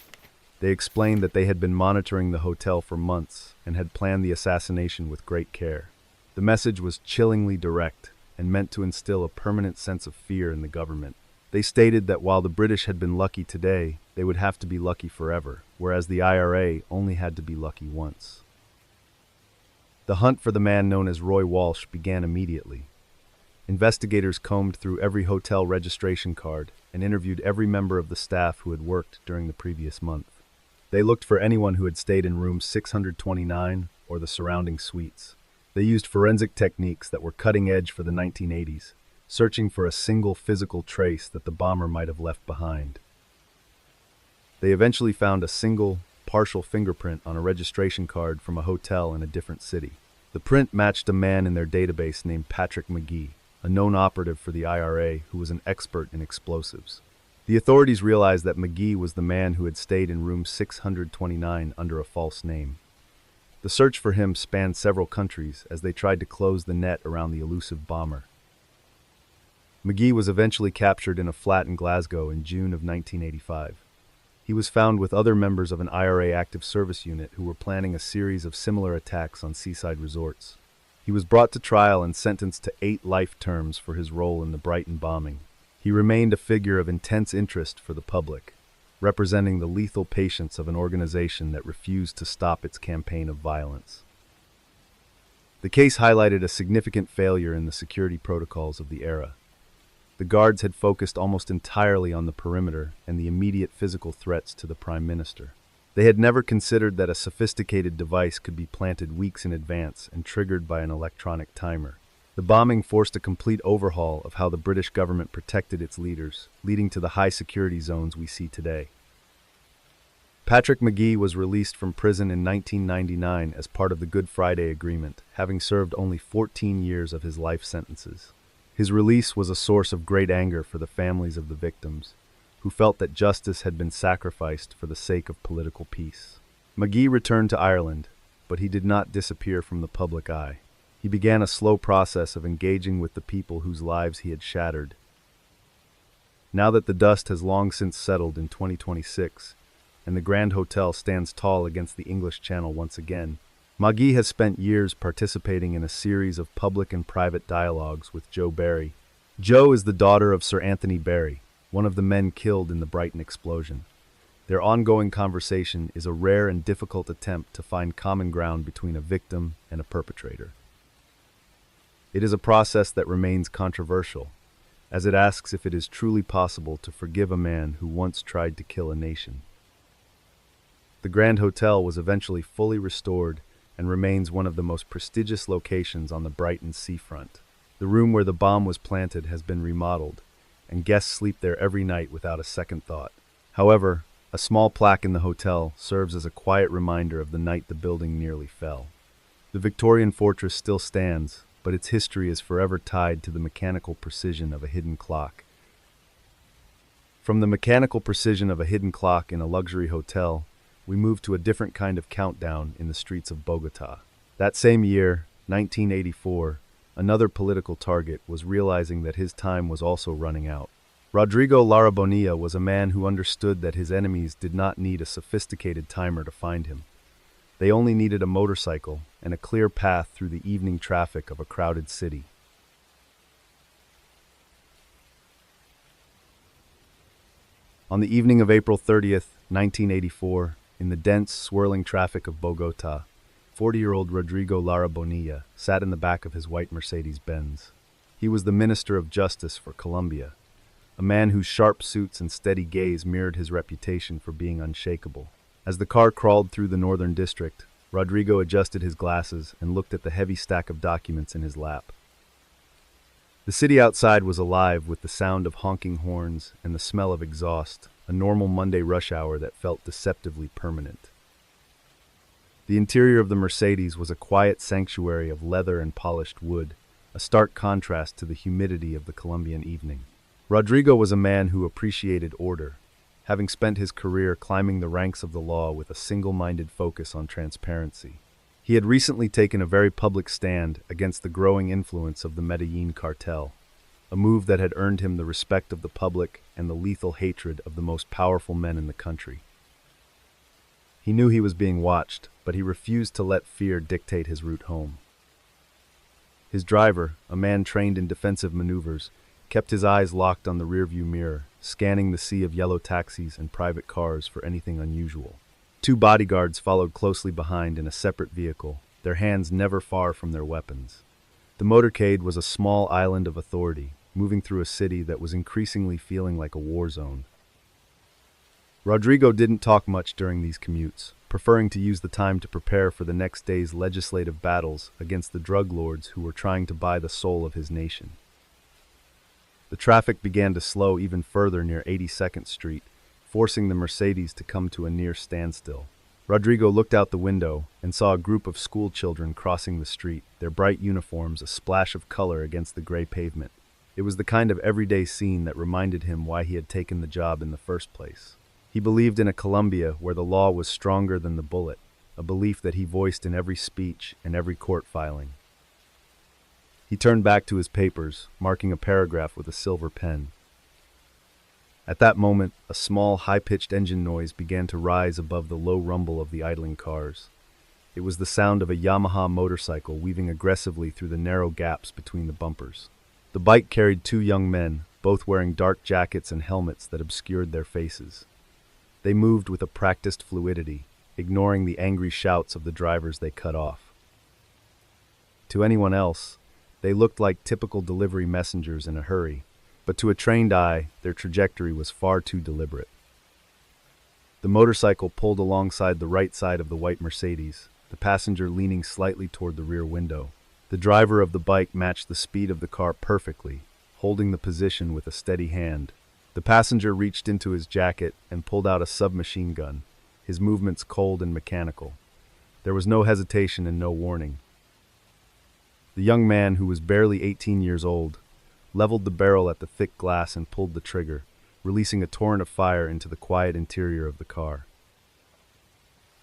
They explained that they had been monitoring the hotel for months and had planned the assassination with great care. The message was chillingly direct and meant to instill a permanent sense of fear in the government. They stated that while the British had been lucky today, they would have to be lucky forever, whereas the IRA only had to be lucky once. The hunt for the man known as Roy Walsh began immediately. Investigators combed through every hotel registration card and interviewed every member of the staff who had worked during the previous month. They looked for anyone who had stayed in room 629 or the surrounding suites. They used forensic techniques that were cutting edge for the 1980s, searching for a single physical trace that the bomber might have left behind. They eventually found a single, partial fingerprint on a registration card from a hotel in a different city. The print matched a man in their database named Patrick McGee, a known operative for the IRA who was an expert in explosives. The authorities realized that McGee was the man who had stayed in room 629 under a false name. The search for him spanned several countries as they tried to close the net around the elusive bomber. McGee was eventually captured in a flat in Glasgow in June of 1985. He was found with other members of an IRA active service unit who were planning a series of similar attacks on seaside resorts. He was brought to trial and sentenced to 8 life terms for his role in the Brighton bombing. He remained a figure of intense interest for the public, representing the lethal patience of an organization that refused to stop its campaign of violence. The case highlighted a significant failure in the security protocols of the era. The guards had focused almost entirely on the perimeter and the immediate physical threats to the Prime Minister. They had never considered that a sophisticated device could be planted weeks in advance and triggered by an electronic timer. The bombing forced a complete overhaul of how the British government protected its leaders, leading to the high security zones we see today. Patrick McGee was released from prison in 1999 as part of the Good Friday Agreement, having served only 14 years of his life sentences. His release was a source of great anger for the families of the victims, who felt that justice had been sacrificed for the sake of political peace. Magee returned to Ireland, but he did not disappear from the public eye. He began a slow process of engaging with the people whose lives he had shattered. Now that the dust has long since settled in 2026, and the Grand Hotel stands tall against the English Channel once again, Magee has spent years participating in a series of public and private dialogues with Jo Barry. Jo is the daughter of Sir Anthony Barry, one of the men killed in the Brighton explosion. Their ongoing conversation is a rare and difficult attempt to find common ground between a victim and a perpetrator. It is a process that remains controversial, as it asks if it is truly possible to forgive a man who once tried to kill a nation. The Grand Hotel was eventually fully restored and remains one of the most prestigious locations on the Brighton seafront. The room where the bomb was planted has been remodeled, and guests sleep there every night without a second thought. However, a small plaque in the hotel serves as a quiet reminder of the night the building nearly fell. The Victorian fortress still stands, but its history is forever tied to the mechanical precision of a hidden clock. From the mechanical precision of a hidden clock in a luxury hotel, we move to a different kind of countdown in the streets of Bogota. That same year, 1984, another political target was realizing that his time was also running out. Rodrigo Lara Bonilla was a man who understood that his enemies did not need a sophisticated timer to find him. They only needed a motorcycle and a clear path through the evening traffic of a crowded city. On the evening of April 30th, 1984, in the dense, swirling traffic of Bogota, 40-year-old Rodrigo Lara Bonilla sat in the back of his white Mercedes-Benz. He was the Minister of Justice for Colombia, a man whose sharp suits and steady gaze mirrored his reputation for being unshakable. As the car crawled through the northern district, Rodrigo adjusted his glasses and looked at the heavy stack of documents in his lap. The city outside was alive with the sound of honking horns and the smell of exhaust, a normal Monday rush hour that felt deceptively permanent. The interior of the Mercedes was a quiet sanctuary of leather and polished wood, a stark contrast to the humidity of the Colombian evening. Rodrigo was a man who appreciated order, having spent his career climbing the ranks of the law with a single-minded focus on transparency. He had recently taken a very public stand against the growing influence of the Medellin cartel, a move that had earned him the respect of the public and the lethal hatred of the most powerful men in the country. He knew he was being watched, but he refused to let fear dictate his route home. His driver, a man trained in defensive maneuvers, kept his eyes locked on the rearview mirror, scanning the sea of yellow taxis and private cars for anything unusual. Two bodyguards followed closely behind in a separate vehicle, their hands never far from their weapons. The motorcade was a small island of authority, moving through a city that was increasingly feeling like a war zone. Rodrigo didn't talk much during these commutes, preferring to use the time to prepare for the next day's legislative battles against the drug lords who were trying to buy the soul of his nation. The traffic began to slow even further near 82nd Street, forcing the Mercedes to come to a near standstill. Rodrigo looked out the window and saw a group of school children crossing the street, their bright uniforms a splash of color against the gray pavement. It was the kind of everyday scene that reminded him why he had taken the job in the first place. He believed in a Colombia where the law was stronger than the bullet, a belief that he voiced in every speech and every court filing. He turned back to his papers, marking a paragraph with a silver pen. At that moment, a small, high-pitched engine noise began to rise above the low rumble of the idling cars. It was the sound of a Yamaha motorcycle weaving aggressively through the narrow gaps between the bumpers. The bike carried two young men, both wearing dark jackets and helmets that obscured their faces. They moved with a practiced fluidity, ignoring the angry shouts of the drivers they cut off. To anyone else, they looked like typical delivery messengers in a hurry, but to a trained eye, their trajectory was far too deliberate. The motorcycle pulled alongside the right side of the white Mercedes, the passenger leaning slightly toward the rear window. The driver of the bike matched the speed of the car perfectly, holding the position with a steady hand. The passenger reached into his jacket and pulled out a submachine gun, his movements cold and mechanical. There was no hesitation and no warning. The young man, who was barely 18 years old, leveled the barrel at the thick glass and pulled the trigger, releasing a torrent of fire into the quiet interior of the car.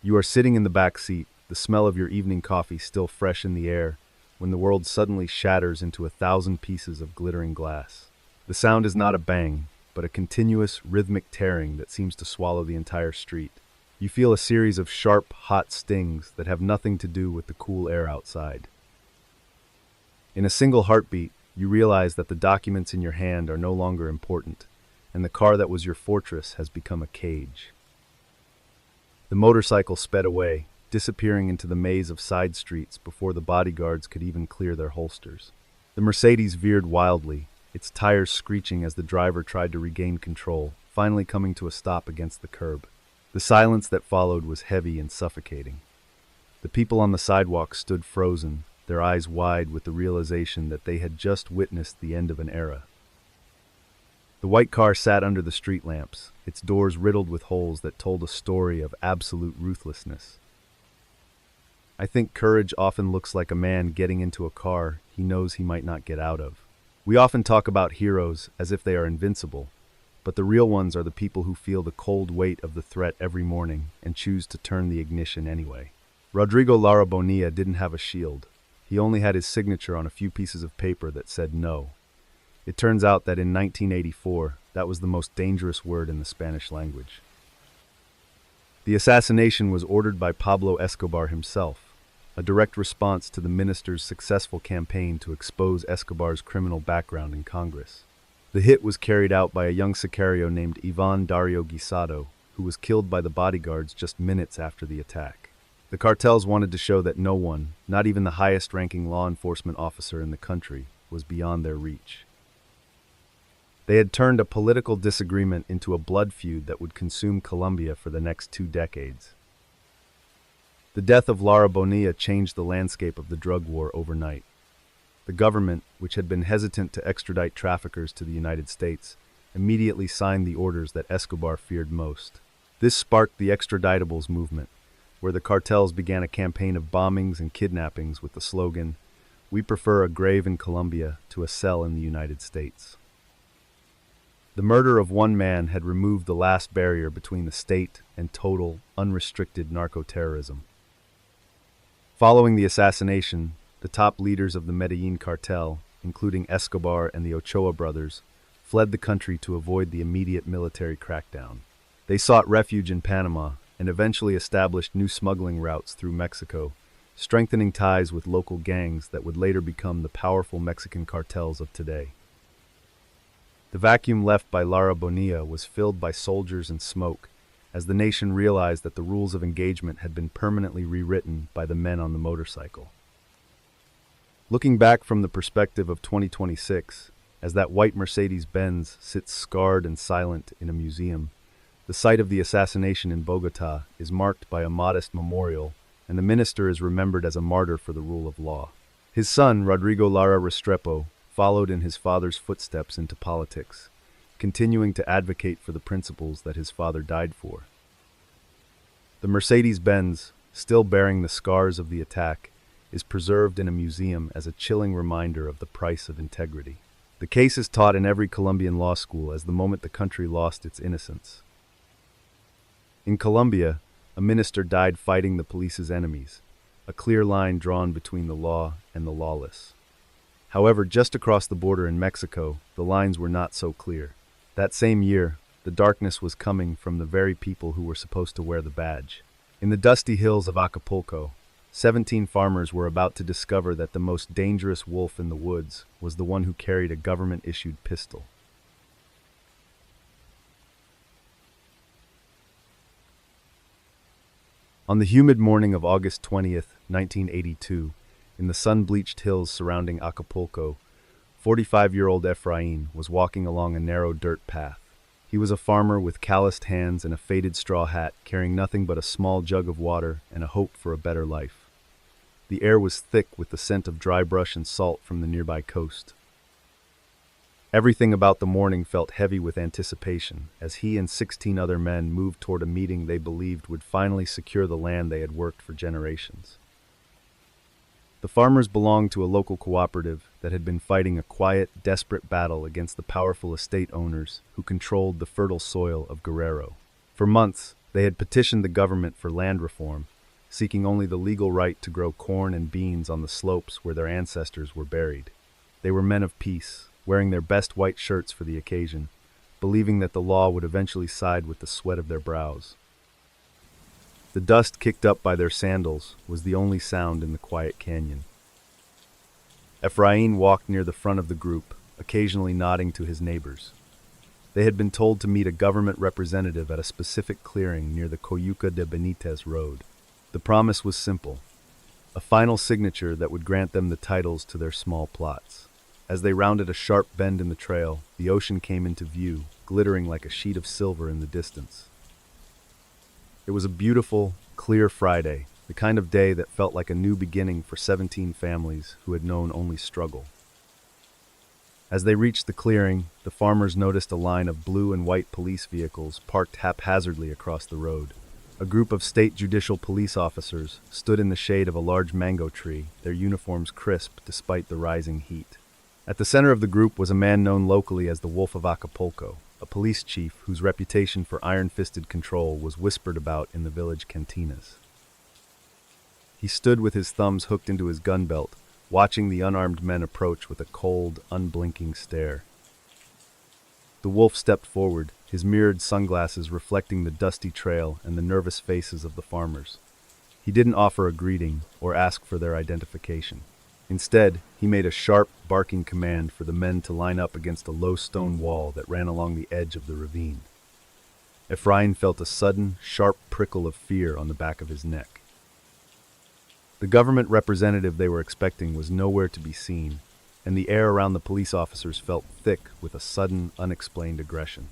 You are sitting in the back seat, the smell of your evening coffee still fresh in the air, when the world suddenly shatters into 1,000 pieces of glittering glass. The sound is not a bang, but a continuous, rhythmic tearing that seems to swallow the entire street. You feel a series of sharp, hot stings that have nothing to do with the cool air outside. In a single heartbeat, you realize that the documents in your hand are no longer important, and the car that was your fortress has become a cage. The motorcycle sped away, disappearing into the maze of side streets before the bodyguards could even clear their holsters. The Mercedes veered wildly, its tires screeching as the driver tried to regain control, finally coming to a stop against the curb. The silence that followed was heavy and suffocating. The people on the sidewalk stood frozen, their eyes wide with the realization that they had just witnessed the end of an era. The white car sat under the street lamps, its doors riddled with holes that told a story of absolute ruthlessness. I think courage often looks like a man getting into a car he knows he might not get out of. We often talk about heroes as if they are invincible, but the real ones are the people who feel the cold weight of the threat every morning and choose to turn the ignition anyway. Rodrigo Lara Bonilla didn't have a shield. He only had his signature on a few pieces of paper that said no. It turns out that in 1984, that was the most dangerous word in the Spanish language. The assassination was ordered by Pablo Escobar himself, a direct response to the minister's successful campaign to expose Escobar's criminal background in Congress. The hit was carried out by a young sicario named Ivan Dario Guisado, who was killed by the bodyguards just minutes after the attack. The cartels wanted to show that no one, not even the highest-ranking law enforcement officer in the country, was beyond their reach. They had turned a political disagreement into a blood feud that would consume Colombia for the next 2 decades. The death of Lara Bonilla changed the landscape of the drug war overnight. The government, which had been hesitant to extradite traffickers to the United States, immediately signed the orders that Escobar feared most. This sparked the extraditables movement, where the cartels began a campaign of bombings and kidnappings with the slogan, "We prefer a grave in Colombia to a cell in the United States." The murder of one man had removed the last barrier between the state and total, unrestricted narco-terrorism. Following the assassination, the top leaders of the Medellin cartel, including Escobar and the Ochoa brothers, fled the country to avoid the immediate military crackdown. They sought refuge in Panama and eventually established new smuggling routes through Mexico, strengthening ties with local gangs that would later become the powerful Mexican cartels of today. The vacuum left by Lara Bonilla was filled by soldiers and smoke, as the nation realized that the rules of engagement had been permanently rewritten by the men on the motorcycle. Looking back from the perspective of 2026, as that white Mercedes-Benz sits scarred and silent in a museum, the site of the assassination in Bogotá is marked by a modest memorial, and the minister is remembered as a martyr for the rule of law. His son, Rodrigo Lara Restrepo, followed in his father's footsteps into politics, continuing to advocate for the principles that his father died for. The Mercedes-Benz, still bearing the scars of the attack, is preserved in a museum as a chilling reminder of the price of integrity. The case is taught in every Colombian law school as the moment the country lost its innocence. In Colombia, a minister died fighting the police's enemies, a clear line drawn between the law and the lawless. However, just across the border in Mexico, the lines were not so clear. That same year, the darkness was coming from the very people who were supposed to wear the badge. In the dusty hills of Acapulco, 17 farmers were about to discover that the most dangerous wolf in the woods was the one who carried a government-issued pistol. On the humid morning of August 20th, 1982, in the sun-bleached hills surrounding Acapulco, 45-year-old Efrain was walking along a narrow dirt path. He was a farmer with calloused hands and a faded straw hat, carrying nothing but a small jug of water and a hope for a better life. The air was thick with the scent of dry brush and salt from the nearby coast. Everything about the morning felt heavy with anticipation, as he and 16 other men moved toward a meeting they believed would finally secure the land they had worked for generations. The The farmers belonged to a local cooperative that had been fighting a quiet, desperate battle against the powerful estate owners who controlled the fertile soil of Guerrero. For months, they had petitioned the government for land reform, seeking only the legal right to grow corn and beans on the slopes where their ancestors were buried. They were men of peace, wearing their best white shirts for the occasion, believing that the law would eventually side with the sweat of their brows. The dust kicked up by their sandals was the only sound in the quiet canyon. Ephraim walked near the front of the group, occasionally nodding to his neighbors. They had been told to meet a government representative at a specific clearing near the Coyuca de Benitez road. The promise was simple: a final signature that would grant them the titles to their small plots. As they rounded a sharp bend in the trail, the ocean came into view, glittering like a sheet of silver in the distance. It was a beautiful, clear Friday, the kind of day that felt like a new beginning for 17 families who had known only struggle. As they reached the clearing, the farmers noticed a line of blue and white police vehicles parked haphazardly across the road. A group of state judicial police officers stood in the shade of a large mango tree, their uniforms crisp despite the rising heat. At the center of the group was a man known locally as the Wolf of Acapulco, a police chief whose reputation for iron-fisted control was whispered about in the village cantinas. He stood with his thumbs hooked into his gun belt, watching the unarmed men approach with a cold, unblinking stare. The wolf stepped forward, his mirrored sunglasses reflecting the dusty trail and the nervous faces of the farmers. He didn't offer a greeting or ask for their identification. Instead, he made a sharp, barking command for the men to line up against a low stone wall that ran along the edge of the ravine. Ephraim felt a sudden, sharp prickle of fear on the back of his neck. The government representative they were expecting was nowhere to be seen, and the air around the police officers felt thick with a sudden, unexplained aggression.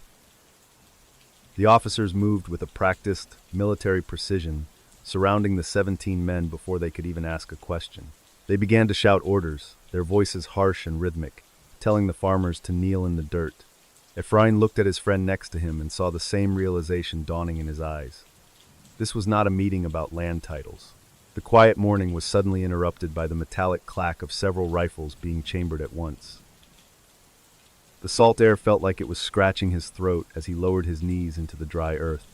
The officers moved with a practiced, military precision, surrounding the 17 men before they could even ask a question. They began to shout orders, their voices harsh and rhythmic, telling the farmers to kneel in the dirt. Ephraim looked at his friend next to him and saw the same realization dawning in his eyes. This was not a meeting about land titles. The quiet morning was suddenly interrupted by the metallic clack of several rifles being chambered at once. The salt air felt like it was scratching his throat as he lowered his knees into the dry earth.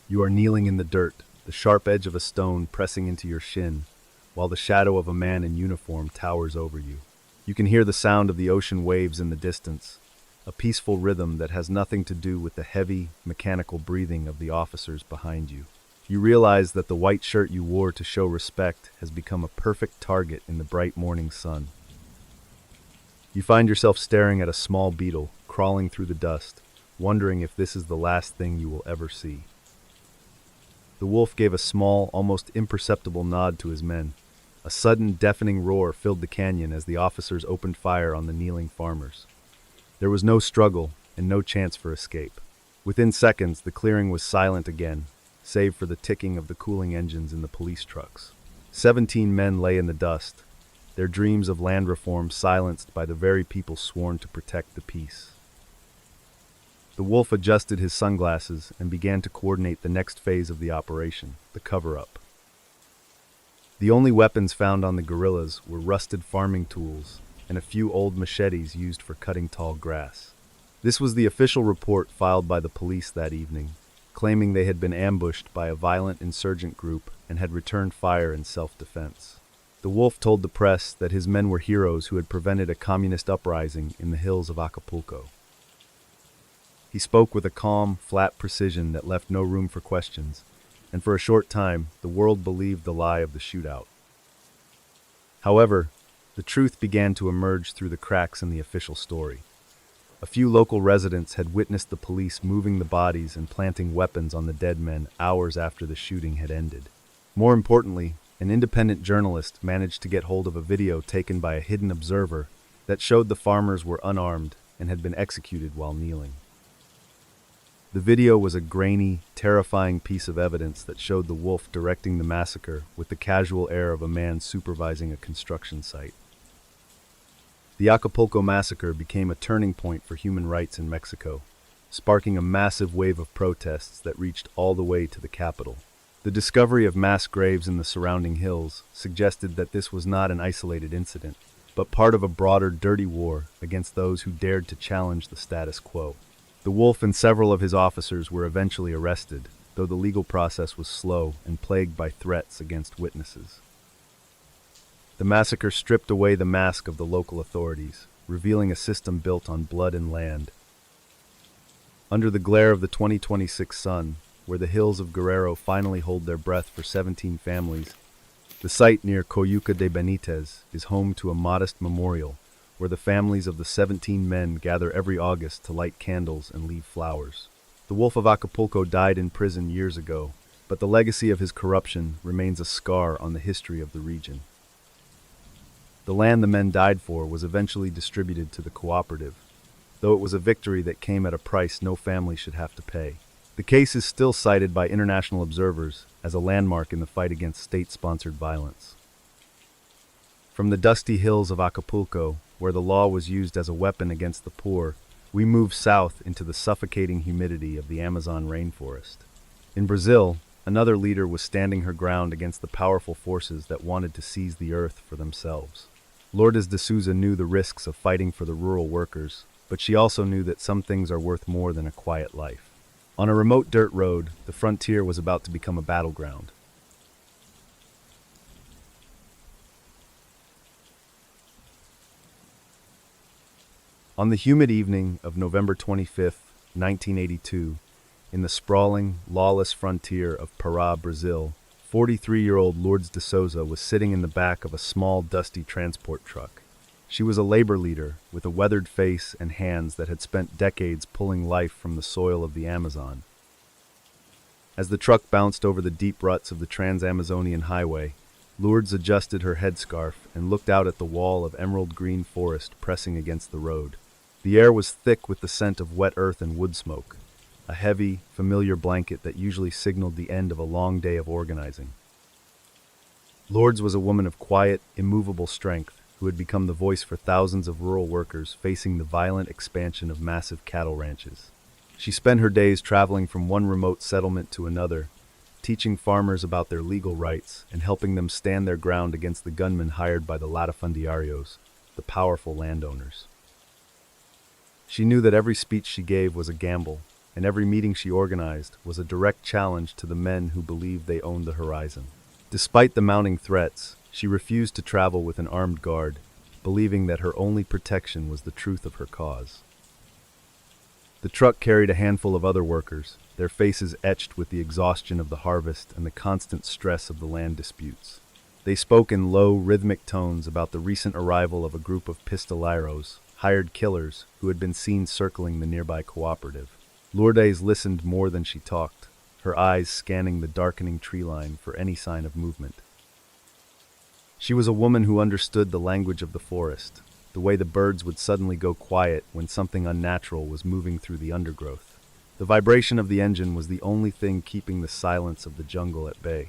You are kneeling in the dirt, the sharp edge of a stone pressing into your shin, while the shadow of a man in uniform towers over you. You can hear the sound of the ocean waves in the distance, a peaceful rhythm that has nothing to do with the heavy, mechanical breathing of the officers behind you. You realize that the white shirt you wore to show respect has become a perfect target in the bright morning sun. You find yourself staring at a small beetle crawling through the dust, wondering if this is the last thing you will ever see. The wolf gave a small, almost imperceptible nod to his men. A sudden, deafening roar filled the canyon as the officers opened fire on the kneeling farmers. There was no struggle and no chance for escape. Within seconds, the clearing was silent again, save for the ticking of the cooling engines in the police trucks. 17 men lay in the dust, their dreams of land reform silenced by the very people sworn to protect the peace. The wolf adjusted his sunglasses and began to coordinate the next phase of the operation, the cover-up. The only weapons found on the guerrillas were rusted farming tools and a few old machetes used for cutting tall grass. This was the official report filed by the police that evening, claiming they had been ambushed by a violent insurgent group and had returned fire in self-defense. The wolf told the press that his men were heroes who had prevented a communist uprising in the hills of Acapulco. He spoke with a calm, flat precision that left no room for questions, and for a short time, the world believed the lie of the shootout. However, the truth began to emerge through the cracks in the official story. A few local residents had witnessed the police moving the bodies and planting weapons on the dead men hours after the shooting had ended. More importantly, an independent journalist managed to get hold of a video taken by a hidden observer that showed the farmers were unarmed and had been executed while kneeling. The video was a grainy, terrifying piece of evidence that showed the wolf directing the massacre with the casual air of a man supervising a construction site. The Acapulco massacre became a turning point for human rights in Mexico, sparking a massive wave of protests that reached all the way to the capital. The discovery of mass graves in the surrounding hills suggested that this was not an isolated incident, but part of a broader dirty war against those who dared to challenge the status quo. The wolf and several of his officers were eventually arrested, though the legal process was slow and plagued by threats against witnesses. The massacre stripped away the mask of the local authorities, revealing a system built on blood and land. Under the glare of the 2026 sun, where the hills of Guerrero finally hold their breath for 17 families, the site near Coyuca de Benitez is home to a modest memorial where the families of the 17 men gather every August to light candles and leave flowers. The Wolf of Acapulco died in prison years ago, but the legacy of his corruption remains a scar on the history of the region. The land the men died for was eventually distributed to the cooperative, though it was a victory that came at a price no family should have to pay. The case is still cited by international observers as a landmark in the fight against state-sponsored violence. From the dusty hills of Acapulco, where the law was used as a weapon against the poor, we move south into the suffocating humidity of the Amazon rainforest. In Brazil, another leader was standing her ground against the powerful forces that wanted to seize the earth for themselves. Lourdes de Souza knew the risks of fighting for the rural workers, but she also knew that some things are worth more than a quiet life. On a remote dirt road, the frontier was about to become a battleground. On the humid evening of November 25, 1982, in the sprawling, lawless frontier of Pará, Brazil, 43-year-old Lourdes de Souza was sitting in the back of a small, dusty transport truck. She was a labor leader with a weathered face and hands that had spent decades pulling life from the soil of the Amazon. As the truck bounced over the deep ruts of the Trans-Amazonian Highway, Lourdes adjusted her headscarf and looked out at the wall of emerald-green forest pressing against the road. The air was thick with the scent of wet earth and wood smoke, a heavy, familiar blanket that usually signaled the end of a long day of organizing. Lourdes was a woman of quiet, immovable strength who had become the voice for thousands of rural workers facing the violent expansion of massive cattle ranches. She spent her days traveling from one remote settlement to another, teaching farmers about their legal rights and helping them stand their ground against the gunmen hired by the latifundiarios, the powerful landowners. She knew that every speech she gave was a gamble, and every meeting she organized was a direct challenge to the men who believed they owned the horizon. Despite the mounting threats, she refused to travel with an armed guard, believing that her only protection was the truth of her cause. The truck carried a handful of other workers, their faces etched with the exhaustion of the harvest and the constant stress of the land disputes. They spoke in low, rhythmic tones about the recent arrival of a group of pistoleros, hired killers, who had been seen circling the nearby cooperative. Lourdes listened more than she talked, her eyes scanning the darkening tree line for any sign of movement. She was a woman who understood the language of the forest, the way the birds would suddenly go quiet when something unnatural was moving through the undergrowth. The vibration of the engine was the only thing keeping the silence of the jungle at bay.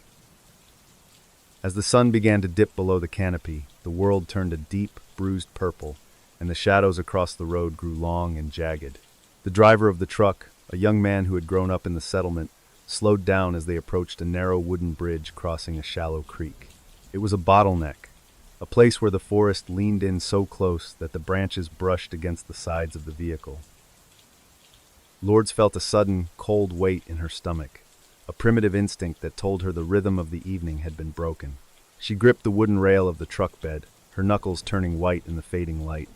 As the sun began to dip below the canopy, the world turned a deep, bruised purple, and the shadows across the road grew long and jagged. The driver of the truck, a young man who had grown up in the settlement, slowed down as they approached a narrow wooden bridge crossing a shallow creek. It was a bottleneck, a place where the forest leaned in so close that the branches brushed against the sides of the vehicle. Lourdes felt a sudden, cold weight in her stomach, a primitive instinct that told her the rhythm of the evening had been broken. She gripped the wooden rail of the truck bed, her knuckles turning white in the fading light.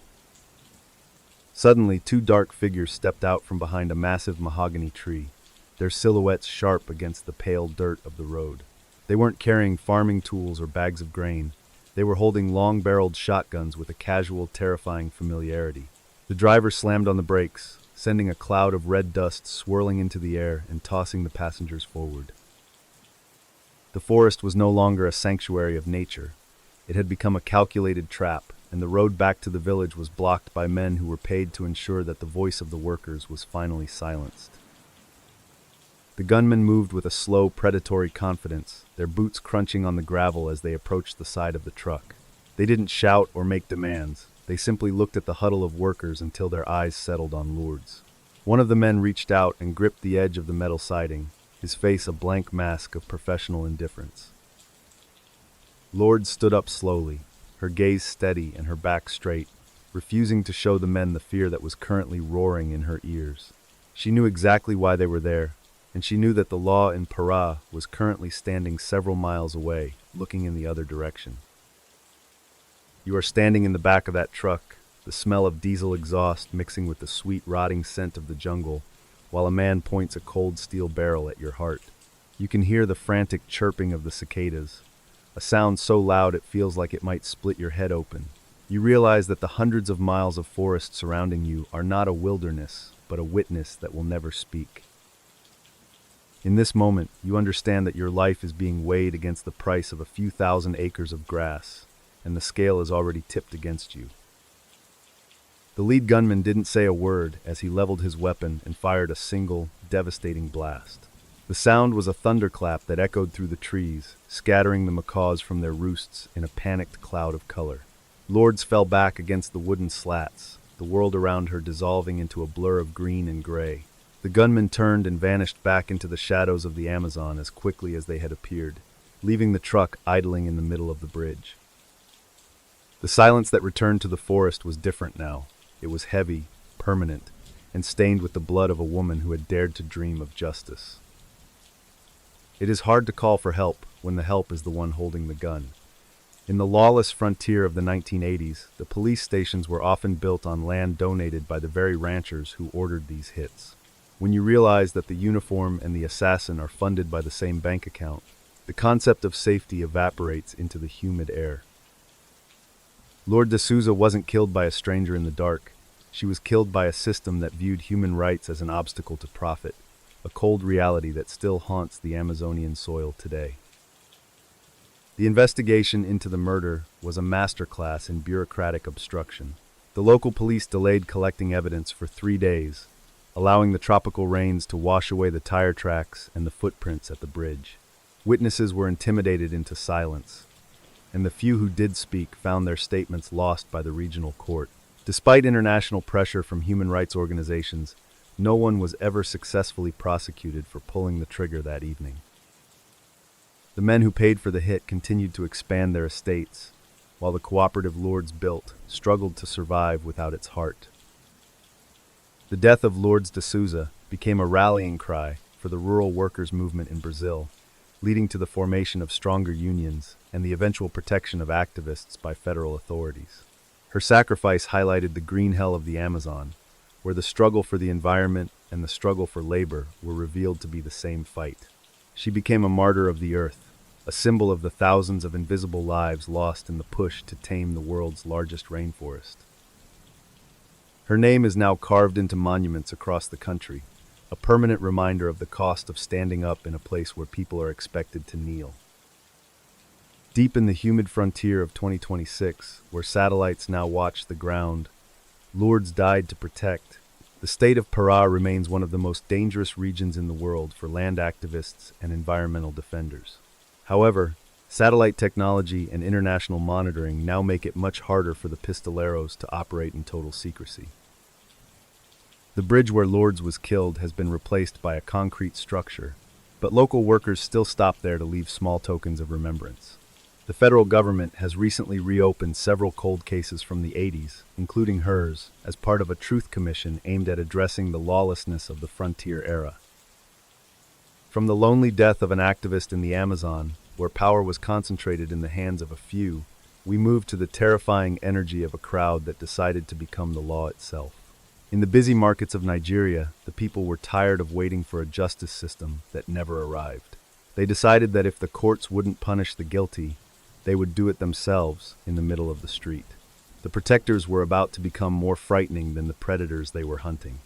Suddenly, two dark figures stepped out from behind a massive mahogany tree, their silhouettes sharp against the pale dirt of the road. They weren't carrying farming tools or bags of grain. They were holding long-barreled shotguns with a casual, terrifying familiarity. The driver slammed on the brakes, sending a cloud of red dust swirling into the air and tossing the passengers forward. The forest was no longer a sanctuary of nature. It had become a calculated trap, and the road back to the village was blocked by men who were paid to ensure that the voice of the workers was finally silenced. The gunmen moved with a slow, predatory confidence, their boots crunching on the gravel as they approached the side of the truck. They didn't shout or make demands. They simply looked at the huddle of workers until their eyes settled on Lourdes. One of the men reached out and gripped the edge of the metal siding, his face a blank mask of professional indifference. Lourdes stood up slowly, her gaze steady and her back straight, refusing to show the men the fear that was currently roaring in her ears. She knew exactly why they were there, and she knew that the law in Para was currently standing several miles away, looking in the other direction. You are standing in the back of that truck, the smell of diesel exhaust mixing with the sweet rotting scent of the jungle, while a man points a cold steel barrel at your heart. You can hear the frantic chirping of the cicadas, a sound so loud it feels like it might split your head open. You realize that the hundreds of miles of forest surrounding you are not a wilderness, but a witness that will never speak. In this moment, you understand that your life is being weighed against the price of a few thousand acres of grass, and the scale is already tipped against you. The lead gunman didn't say a word as he leveled his weapon and fired a single, devastating blast. The sound was a thunderclap that echoed through the trees, scattering the macaws from their roosts in a panicked cloud of color. Lourdes fell back against the wooden slats, the world around her dissolving into a blur of green and gray. The gunman turned and vanished back into the shadows of the Amazon as quickly as they had appeared, leaving the truck idling in the middle of the bridge. The silence that returned to the forest was different now. It was heavy, permanent, and stained with the blood of a woman who had dared to dream of justice. It is hard to call for help when the help is the one holding the gun. In the lawless frontier of the 1980s, the police stations were often built on land donated by the very ranchers who ordered these hits. When you realize that the uniform and the assassin are funded by the same bank account, the concept of safety evaporates into the humid air. Lord de Souza wasn't killed by a stranger in the dark. She was killed by a system that viewed human rights as an obstacle to profit, a cold reality that still haunts the Amazonian soil today. The investigation into the murder was a masterclass in bureaucratic obstruction. The local police delayed collecting evidence for 3 days, allowing the tropical rains to wash away the tire tracks and the footprints at the bridge. Witnesses were intimidated into silence, and the few who did speak found their statements lost by the regional court. Despite international pressure from human rights organizations, no one was ever successfully prosecuted for pulling the trigger that evening. The men who paid for the hit continued to expand their estates, while the cooperative Lourdes built struggled to survive without its heart. The death of Lourdes de Souza became a rallying cry for the rural workers' movement in Brazil, leading to the formation of stronger unions and the eventual protection of activists by federal authorities. Her sacrifice highlighted the green hell of the Amazon, where the struggle for the environment and the struggle for labor were revealed to be the same fight. She became a martyr of the earth, a symbol of the thousands of invisible lives lost in the push to tame the world's largest rainforest. Her name is now carved into monuments across the country, a permanent reminder of the cost of standing up in a place where people are expected to kneel. Deep in the humid frontier of 2026, where satellites now watch the ground, Lourdes died to protect. The state of Para remains one of the most dangerous regions in the world for land activists and environmental defenders. However, satellite technology and international monitoring now make it much harder for the pistoleros to operate in total secrecy. The bridge where Lourdes was killed has been replaced by a concrete structure, but local workers still stop there to leave small tokens of remembrance. The federal government has recently reopened several cold cases from the 80s, including hers, as part of a truth commission aimed at addressing the lawlessness of the frontier era. From the lonely death of an activist in the Amazon, where power was concentrated in the hands of a few, we moved to the terrifying energy of a crowd that decided to become the law itself. In the busy markets of Nigeria, the people were tired of waiting for a justice system that never arrived. They decided that if the courts wouldn't punish the guilty, they would do it themselves in the middle of the street. The protectors were about to become more frightening than the predators they were hunting.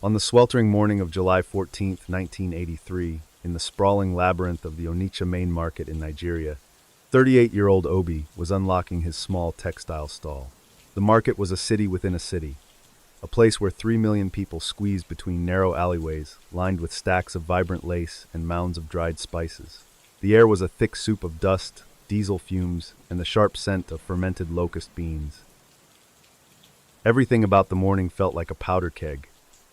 On the sweltering morning of July 14, 1983, in the sprawling labyrinth of the Onitsha main market in Nigeria, 38-year-old Obi was unlocking his small textile stall. The market was a city within a city, a place where 3 million people squeezed between narrow alleyways lined with stacks of vibrant lace and mounds of dried spices. The air was a thick soup of dust, diesel fumes, and the sharp scent of fermented locust beans. Everything about the morning felt like a powder keg,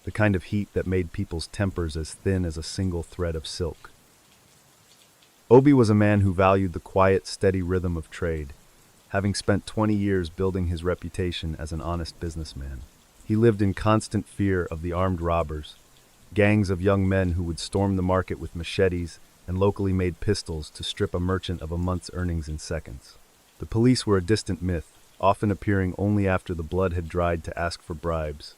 the kind of heat that made people's tempers as thin as a single thread of silk. Obi was a man who valued the quiet, steady rhythm of trade, having spent 20 years building his reputation as an honest businessman. He lived in constant fear of the armed robbers, gangs of young men who would storm the market with machetes and locally made pistols to strip a merchant of a month's earnings in seconds. The police were a distant myth, often appearing only after the blood had dried to ask for bribes.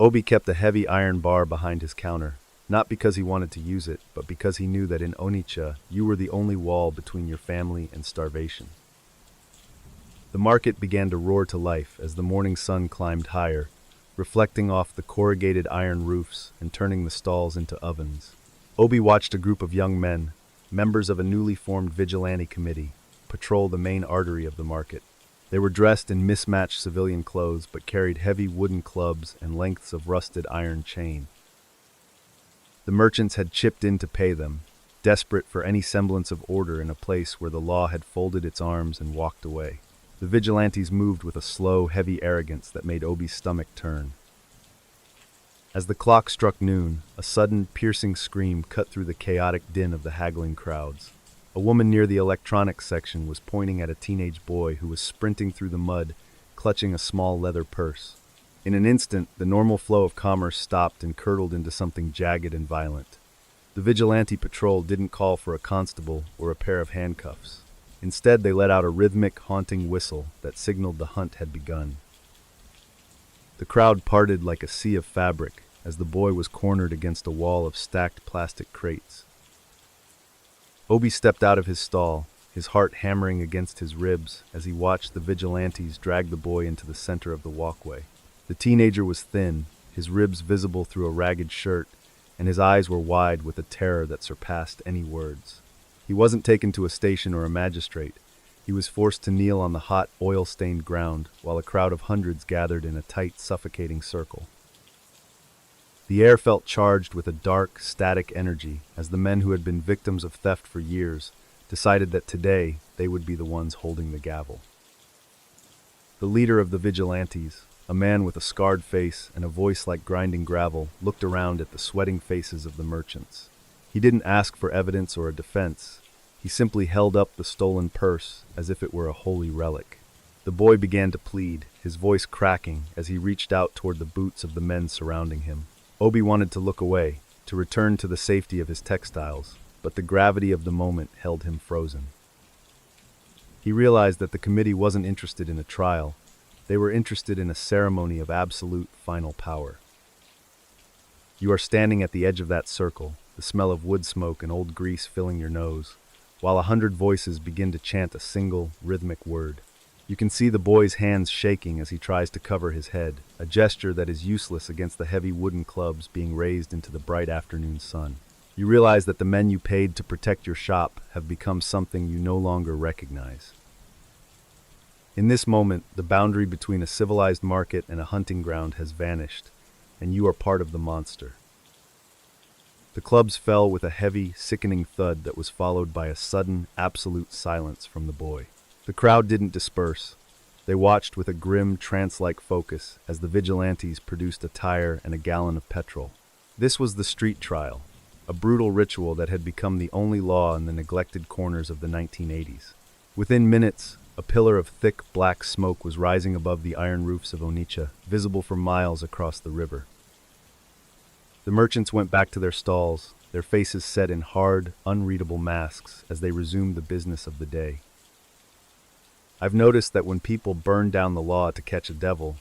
Obi kept a heavy iron bar behind his counter, not because he wanted to use it, but because he knew that in Onitsha, you were the only wall between your family and starvation. The market began to roar to life as the morning sun climbed higher, reflecting off the corrugated iron roofs and turning the stalls into ovens. Obi watched a group of young men, members of a newly formed Vigilante committee, patrol the main artery of the market. They were dressed in mismatched civilian clothes but carried heavy wooden clubs and lengths of rusted iron chain. The merchants had chipped in to pay them, desperate for any semblance of order in a place where the law had folded its arms and walked away. The vigilantes moved with a slow, heavy arrogance that made Obi's stomach turn. As the clock struck noon, a sudden, piercing scream cut through the chaotic din of the haggling crowds. A woman near the electronics section was pointing at a teenage boy who was sprinting through the mud, clutching a small leather purse. In an instant, the normal flow of commerce stopped and curdled into something jagged and violent. The vigilante patrol didn't call for a constable or a pair of handcuffs. Instead, they let out a rhythmic, haunting whistle that signaled the hunt had begun. The crowd parted like a sea of fabric as the boy was cornered against a wall of stacked plastic crates. Obi stepped out of his stall, his heart hammering against his ribs as he watched the vigilantes drag the boy into the center of the walkway. The teenager was thin, his ribs visible through a ragged shirt, and his eyes were wide with a terror that surpassed any words. He wasn't taken to a station or a magistrate. He was forced to kneel on the hot, oil-stained ground while a crowd of hundreds gathered in a tight, suffocating circle. The air felt charged with a dark, static energy as the men who had been victims of theft for years decided that today they would be the ones holding the gavel. The leader of the vigilantes, a man with a scarred face and a voice like grinding gravel, looked around at the sweating faces of the merchants. He didn't ask for evidence or a defense. He simply held up the stolen purse as if it were a holy relic. The boy began to plead, his voice cracking as he reached out toward the boots of the men surrounding him. Obi wanted to look away, to return to the safety of his textiles, but the gravity of the moment held him frozen. He realized that the committee wasn't interested in a trial. They were interested in a ceremony of absolute, final power. You are standing at the edge of that circle, the smell of wood smoke and old grease filling your nose, while 100 voices begin to chant a single, rhythmic word. You can see the boy's hands shaking as he tries to cover his head, a gesture that is useless against the heavy wooden clubs being raised into the bright afternoon sun. You realize that the men you paid to protect your shop have become something you no longer recognize. In this moment, the boundary between a civilized market and a hunting ground has vanished, and you are part of the monster. The clubs fell with a heavy, sickening thud that was followed by a sudden, absolute silence from the boy. The crowd didn't disperse. They watched with a grim, trance-like focus as the vigilantes produced a tire and a gallon of petrol. This was the street trial, a brutal ritual that had become the only law in the neglected corners of the 1980s. Within minutes, a pillar of thick, black smoke was rising above the iron roofs of Onitsha, visible for miles across the river. The merchants went back to their stalls, their faces set in hard, unreadable masks as they resumed the business of the day. I've noticed that when people burn down the law to catch a devil,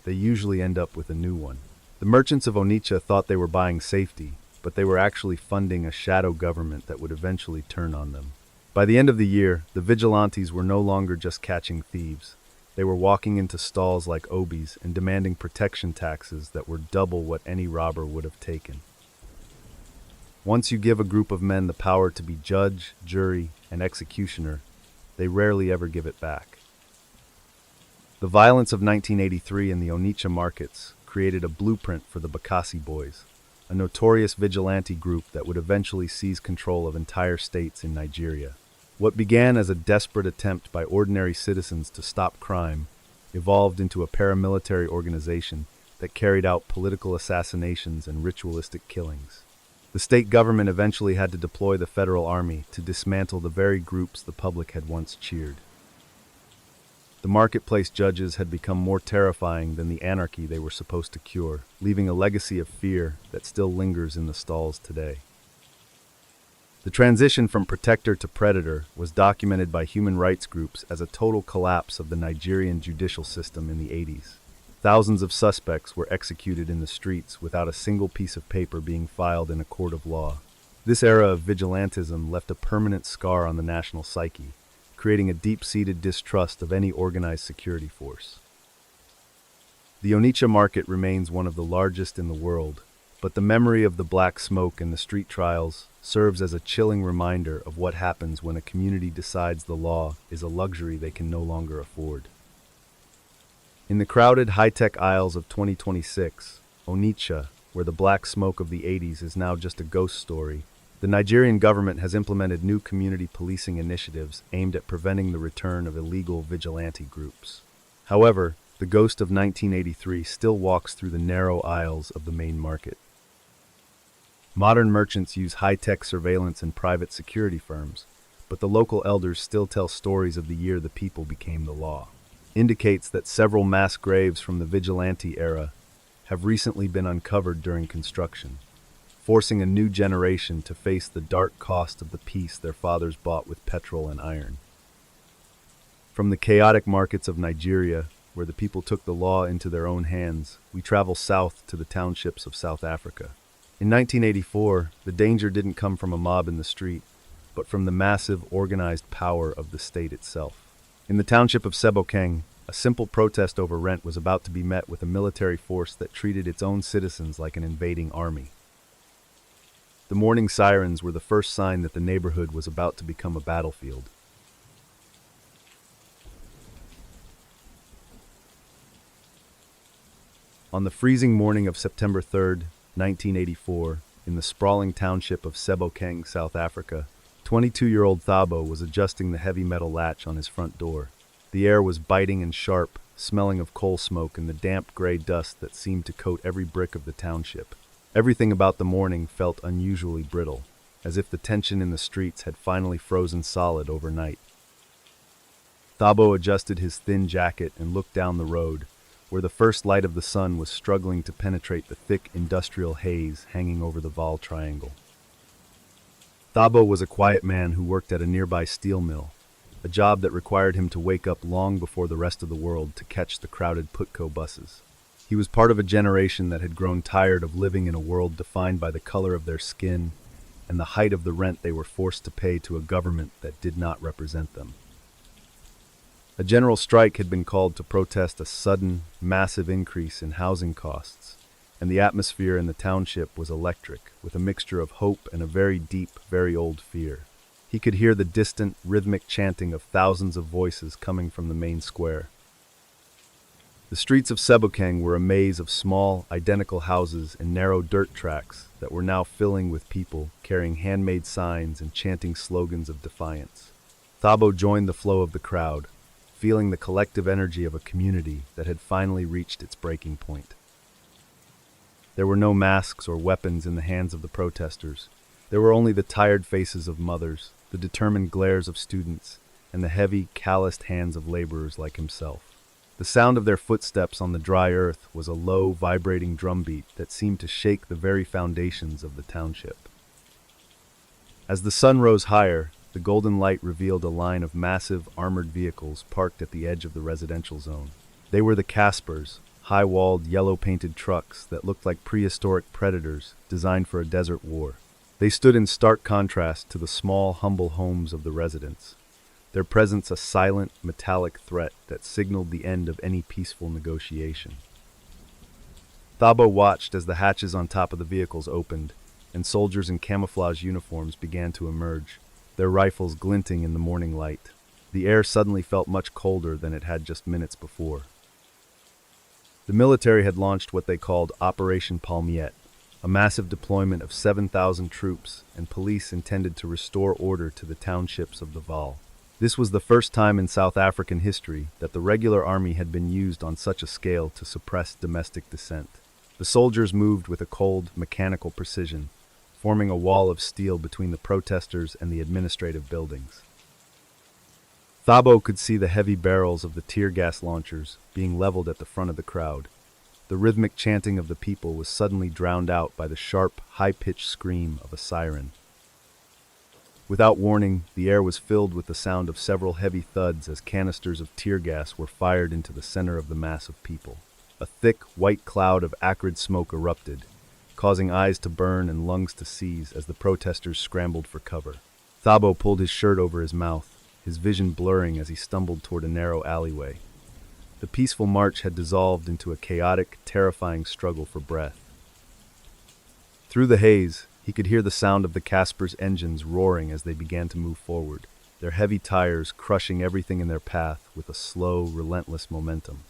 they usually end up with a new one. The merchants of Onitsha thought they were buying safety, but they were actually funding a shadow government that would eventually turn on them. By the end of the year, the vigilantes were no longer just catching thieves. They were walking into stalls like Obi's and demanding protection taxes that were double what any robber would have taken. Once you give a group of men the power to be judge, jury, and executioner, they rarely ever give it back. The violence of 1983 in the Onitsha markets created a blueprint for the Bakassi Boys, a notorious vigilante group that would eventually seize control of entire states in Nigeria. What began as a desperate attempt by ordinary citizens to stop crime evolved into a paramilitary organization that carried out political assassinations and ritualistic killings. The state government eventually had to deploy the federal army to dismantle the very groups the public had once cheered. The marketplace judges had become more terrifying than the anarchy they were supposed to cure, leaving a legacy of fear that still lingers in the stalls today. The transition from protector to predator was documented by human rights groups as a total collapse of the Nigerian judicial system in the 80s. Thousands of suspects were executed in the streets without a single piece of paper being filed in a court of law. This era of vigilantism left a permanent scar on the national psyche, creating a deep-seated distrust of any organized security force. The Onitsha market remains one of the largest in the world, but the memory of the black smoke and the street trials serves as a chilling reminder of what happens when a community decides the law is a luxury they can no longer afford. In the crowded high-tech aisles of 2026, Onitsha, where the black smoke of the 80s is now just a ghost story, the Nigerian government has implemented new community policing initiatives aimed at preventing the return of illegal vigilante groups. However, the ghost of 1983 still walks through the narrow aisles of the main market. Modern merchants use high-tech surveillance and private security firms, but the local elders still tell stories of the year the people became the law. Indicates that several mass graves from the vigilante era have recently been uncovered during construction, forcing a new generation to face the dark cost of the peace their fathers bought with petrol and iron. From the chaotic markets of Nigeria, where the people took the law into their own hands, we travel south to the townships of South Africa. In 1984, the danger didn't come from a mob in the street, but from the massive organized power of the state itself. In the township of Sebokeng, a simple protest over rent was about to be met with a military force that treated its own citizens like an invading army. The morning sirens were the first sign that the neighborhood was about to become a battlefield. On the freezing morning of September 3rd, 1984, in the sprawling township of Sebokeng, South Africa, 22-year-old Thabo was adjusting the heavy metal latch on his front door. The air was biting and sharp, smelling of coal smoke and the damp gray dust that seemed to coat every brick of the township. Everything about the morning felt unusually brittle, as if the tension in the streets had finally frozen solid overnight. Thabo adjusted his thin jacket and looked down the road, where the first light of the sun was struggling to penetrate the thick industrial haze hanging over the Vaal Triangle. Thabo was a quiet man who worked at a nearby steel mill, a job that required him to wake up long before the rest of the world to catch the crowded Putco buses. He was part of a generation that had grown tired of living in a world defined by the color of their skin and the height of the rent they were forced to pay to a government that did not represent them. A general strike had been called to protest a sudden, massive increase in housing costs, and the atmosphere in the township was electric, with a mixture of hope and a very deep, very old fear. He could hear the distant, rhythmic chanting of thousands of voices coming from the main square. The streets of Sebokeng were a maze of small, identical houses and narrow dirt tracks that were now filling with people carrying handmade signs and chanting slogans of defiance. Thabo joined the flow of the crowd, feeling the collective energy of a community that had finally reached its breaking point. There were no masks or weapons in the hands of the protesters. There were only the tired faces of mothers, the determined glares of students, and the heavy, calloused hands of laborers like himself. The sound of their footsteps on the dry earth was a low, vibrating drumbeat that seemed to shake the very foundations of the township. As the sun rose higher, the golden light revealed a line of massive, armored vehicles parked at the edge of the residential zone. They were the Caspers, high-walled, yellow-painted trucks that looked like prehistoric predators designed for a desert war. They stood in stark contrast to the small, humble homes of the residents, their presence a silent, metallic threat that signaled the end of any peaceful negotiation. Thabo watched as the hatches on top of the vehicles opened, and soldiers in camouflage uniforms began to emerge, their rifles glinting in the morning light. The air suddenly felt much colder than it had just minutes before. The military had launched what they called Operation Palmiet, a massive deployment of 7,000 troops and police intended to restore order to the townships of the Vaal. This was the first time in South African history that the regular army had been used on such a scale to suppress domestic dissent. The soldiers moved with a cold, mechanical precision, forming a wall of steel between the protesters and the administrative buildings. Thabo could see the heavy barrels of the tear gas launchers being leveled at the front of the crowd. The rhythmic chanting of the people was suddenly drowned out by the sharp, high-pitched scream of a siren. Without warning, the air was filled with the sound of several heavy thuds as canisters of tear gas were fired into the center of the mass of people. A thick, white cloud of acrid smoke erupted, causing eyes to burn and lungs to seize as the protesters scrambled for cover. Thabo pulled his shirt over his mouth, his vision blurring as he stumbled toward a narrow alleyway. The peaceful march had dissolved into a chaotic, terrifying struggle for breath. Through the haze, he could hear the sound of the Casper's engines roaring as they began to move forward, their heavy tires crushing everything in their path with a slow, relentless momentum.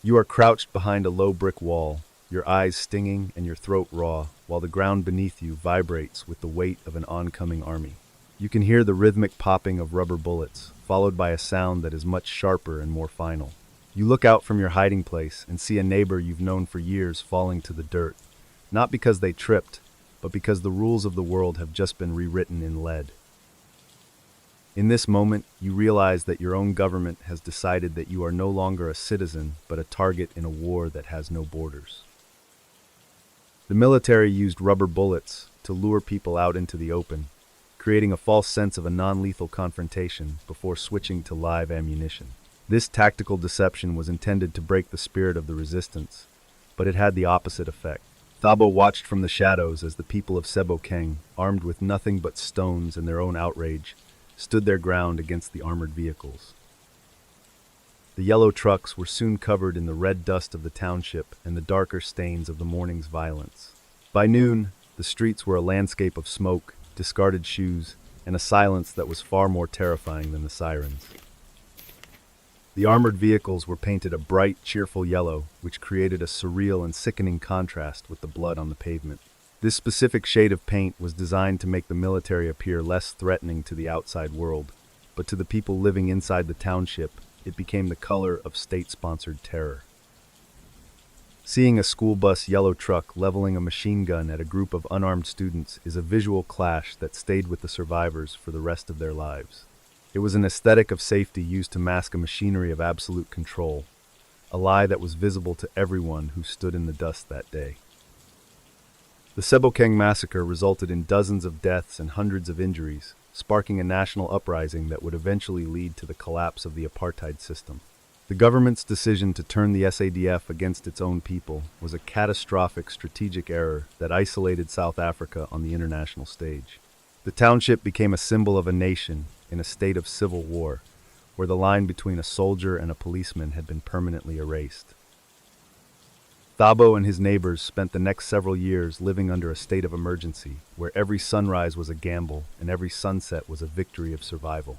You are crouched behind a low brick wall, your eyes stinging and your throat raw, while the ground beneath you vibrates with the weight of an oncoming army. You can hear the rhythmic popping of rubber bullets, followed by a sound that is much sharper and more final. You look out from your hiding place and see a neighbor you've known for years falling to the dirt, not because they tripped, but because the rules of the world have just been rewritten in lead. In this moment, you realize that your own government has decided that you are no longer a citizen, but a target in a war that has no borders. The military used rubber bullets to lure people out into the open, creating a false sense of a non-lethal confrontation before switching to live ammunition. This tactical deception was intended to break the spirit of the resistance, but it had the opposite effect. Thabo watched from the shadows as the people of Sebokeng, armed with nothing but stones and their own outrage, stood their ground against the armored vehicles. The yellow trucks were soon covered in the red dust of the township and the darker stains of the morning's violence. By noon, the streets were a landscape of smoke, discarded shoes, and a silence that was far more terrifying than the sirens. The armored vehicles were painted a bright, cheerful yellow, which created a surreal and sickening contrast with the blood on the pavement. This specific shade of paint was designed to make the military appear less threatening to the outside world, but to the people living inside the township, it became the color of state-sponsored terror. Seeing a school bus yellow truck leveling a machine gun at a group of unarmed students is a visual clash that stayed with the survivors for the rest of their lives. It was an aesthetic of safety used to mask a machinery of absolute control, a lie that was visible to everyone who stood in the dust that day. The Sebokeng massacre resulted in dozens of deaths and hundreds of injuries, sparking a national uprising that would eventually lead to the collapse of the apartheid system. The government's decision to turn the SADF against its own people was a catastrophic strategic error that isolated South Africa on the international stage. The township became a symbol of a nation in a state of civil war, where the line between a soldier and a policeman had been permanently erased. Thabo and his neighbors spent the next several years living under a state of emergency, where every sunrise was a gamble and every sunset was a victory of survival.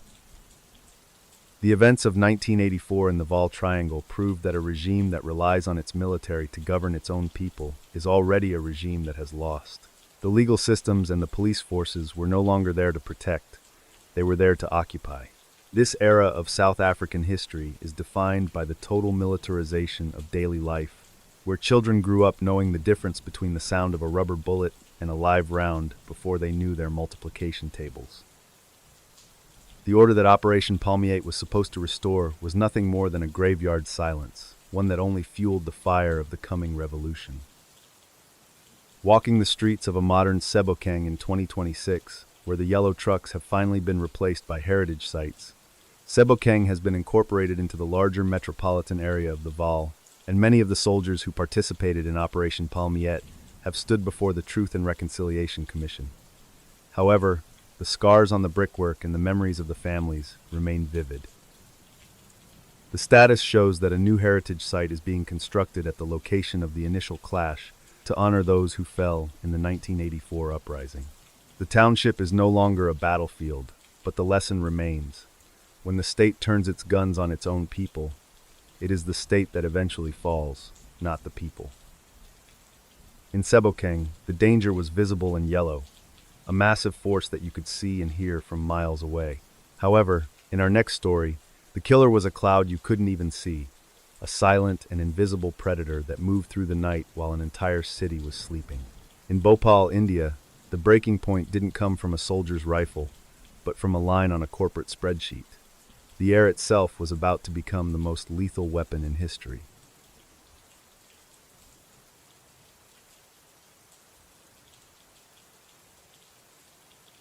The events of 1984 in the Vaal Triangle proved that a regime that relies on its military to govern its own people is already a regime that has lost. The legal systems and the police forces were no longer there to protect, they were there to occupy. This era of South African history is defined by the total militarization of daily life, where children grew up knowing the difference between the sound of a rubber bullet and a live round before they knew their multiplication tables. The order that Operation Palmiet was supposed to restore was nothing more than a graveyard silence, one that only fueled the fire of the coming revolution. Walking the streets of a modern Sebokeng in 2026, where the yellow trucks have finally been replaced by heritage sites, Sebokeng has been incorporated into the larger metropolitan area of the Vaal, and many of the soldiers who participated in Operation Palmiet have stood before the Truth and Reconciliation Commission. However, the scars on the brickwork and the memories of the families remain vivid. The status shows that a new heritage site is being constructed at the location of the initial clash to honor those who fell in the 1984 uprising. The township is no longer a battlefield, but the lesson remains. When the state turns its guns on its own people, it is the state that eventually falls, not the people. In Sebokeng, the danger was visible and yellow, a massive force that you could see and hear from miles away. However, in our next story, the killer was a cloud you couldn't even see, a silent and invisible predator that moved through the night while an entire city was sleeping. In Bhopal, India, the breaking point didn't come from a soldier's rifle, but from a line on a corporate spreadsheet. The air itself was about to become the most lethal weapon in history.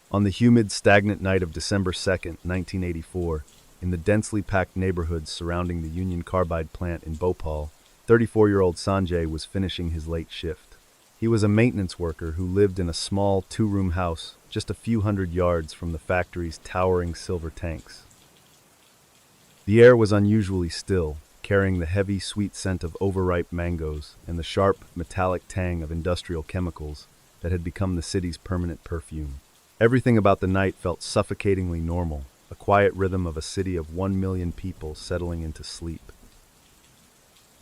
On the humid, stagnant night of December 2nd, 1984, in the densely packed neighborhoods surrounding the Union Carbide plant in Bhopal, 34-year-old Sanjay was finishing his late shift. He was a maintenance worker who lived in a small two-room house just a few hundred yards from the factory's towering silver tanks. The air was unusually still, carrying the heavy, sweet scent of overripe mangoes and the sharp, metallic tang of industrial chemicals that had become the city's permanent perfume. Everything about the night felt suffocatingly normal, a quiet rhythm of a city of 1 million people settling into sleep.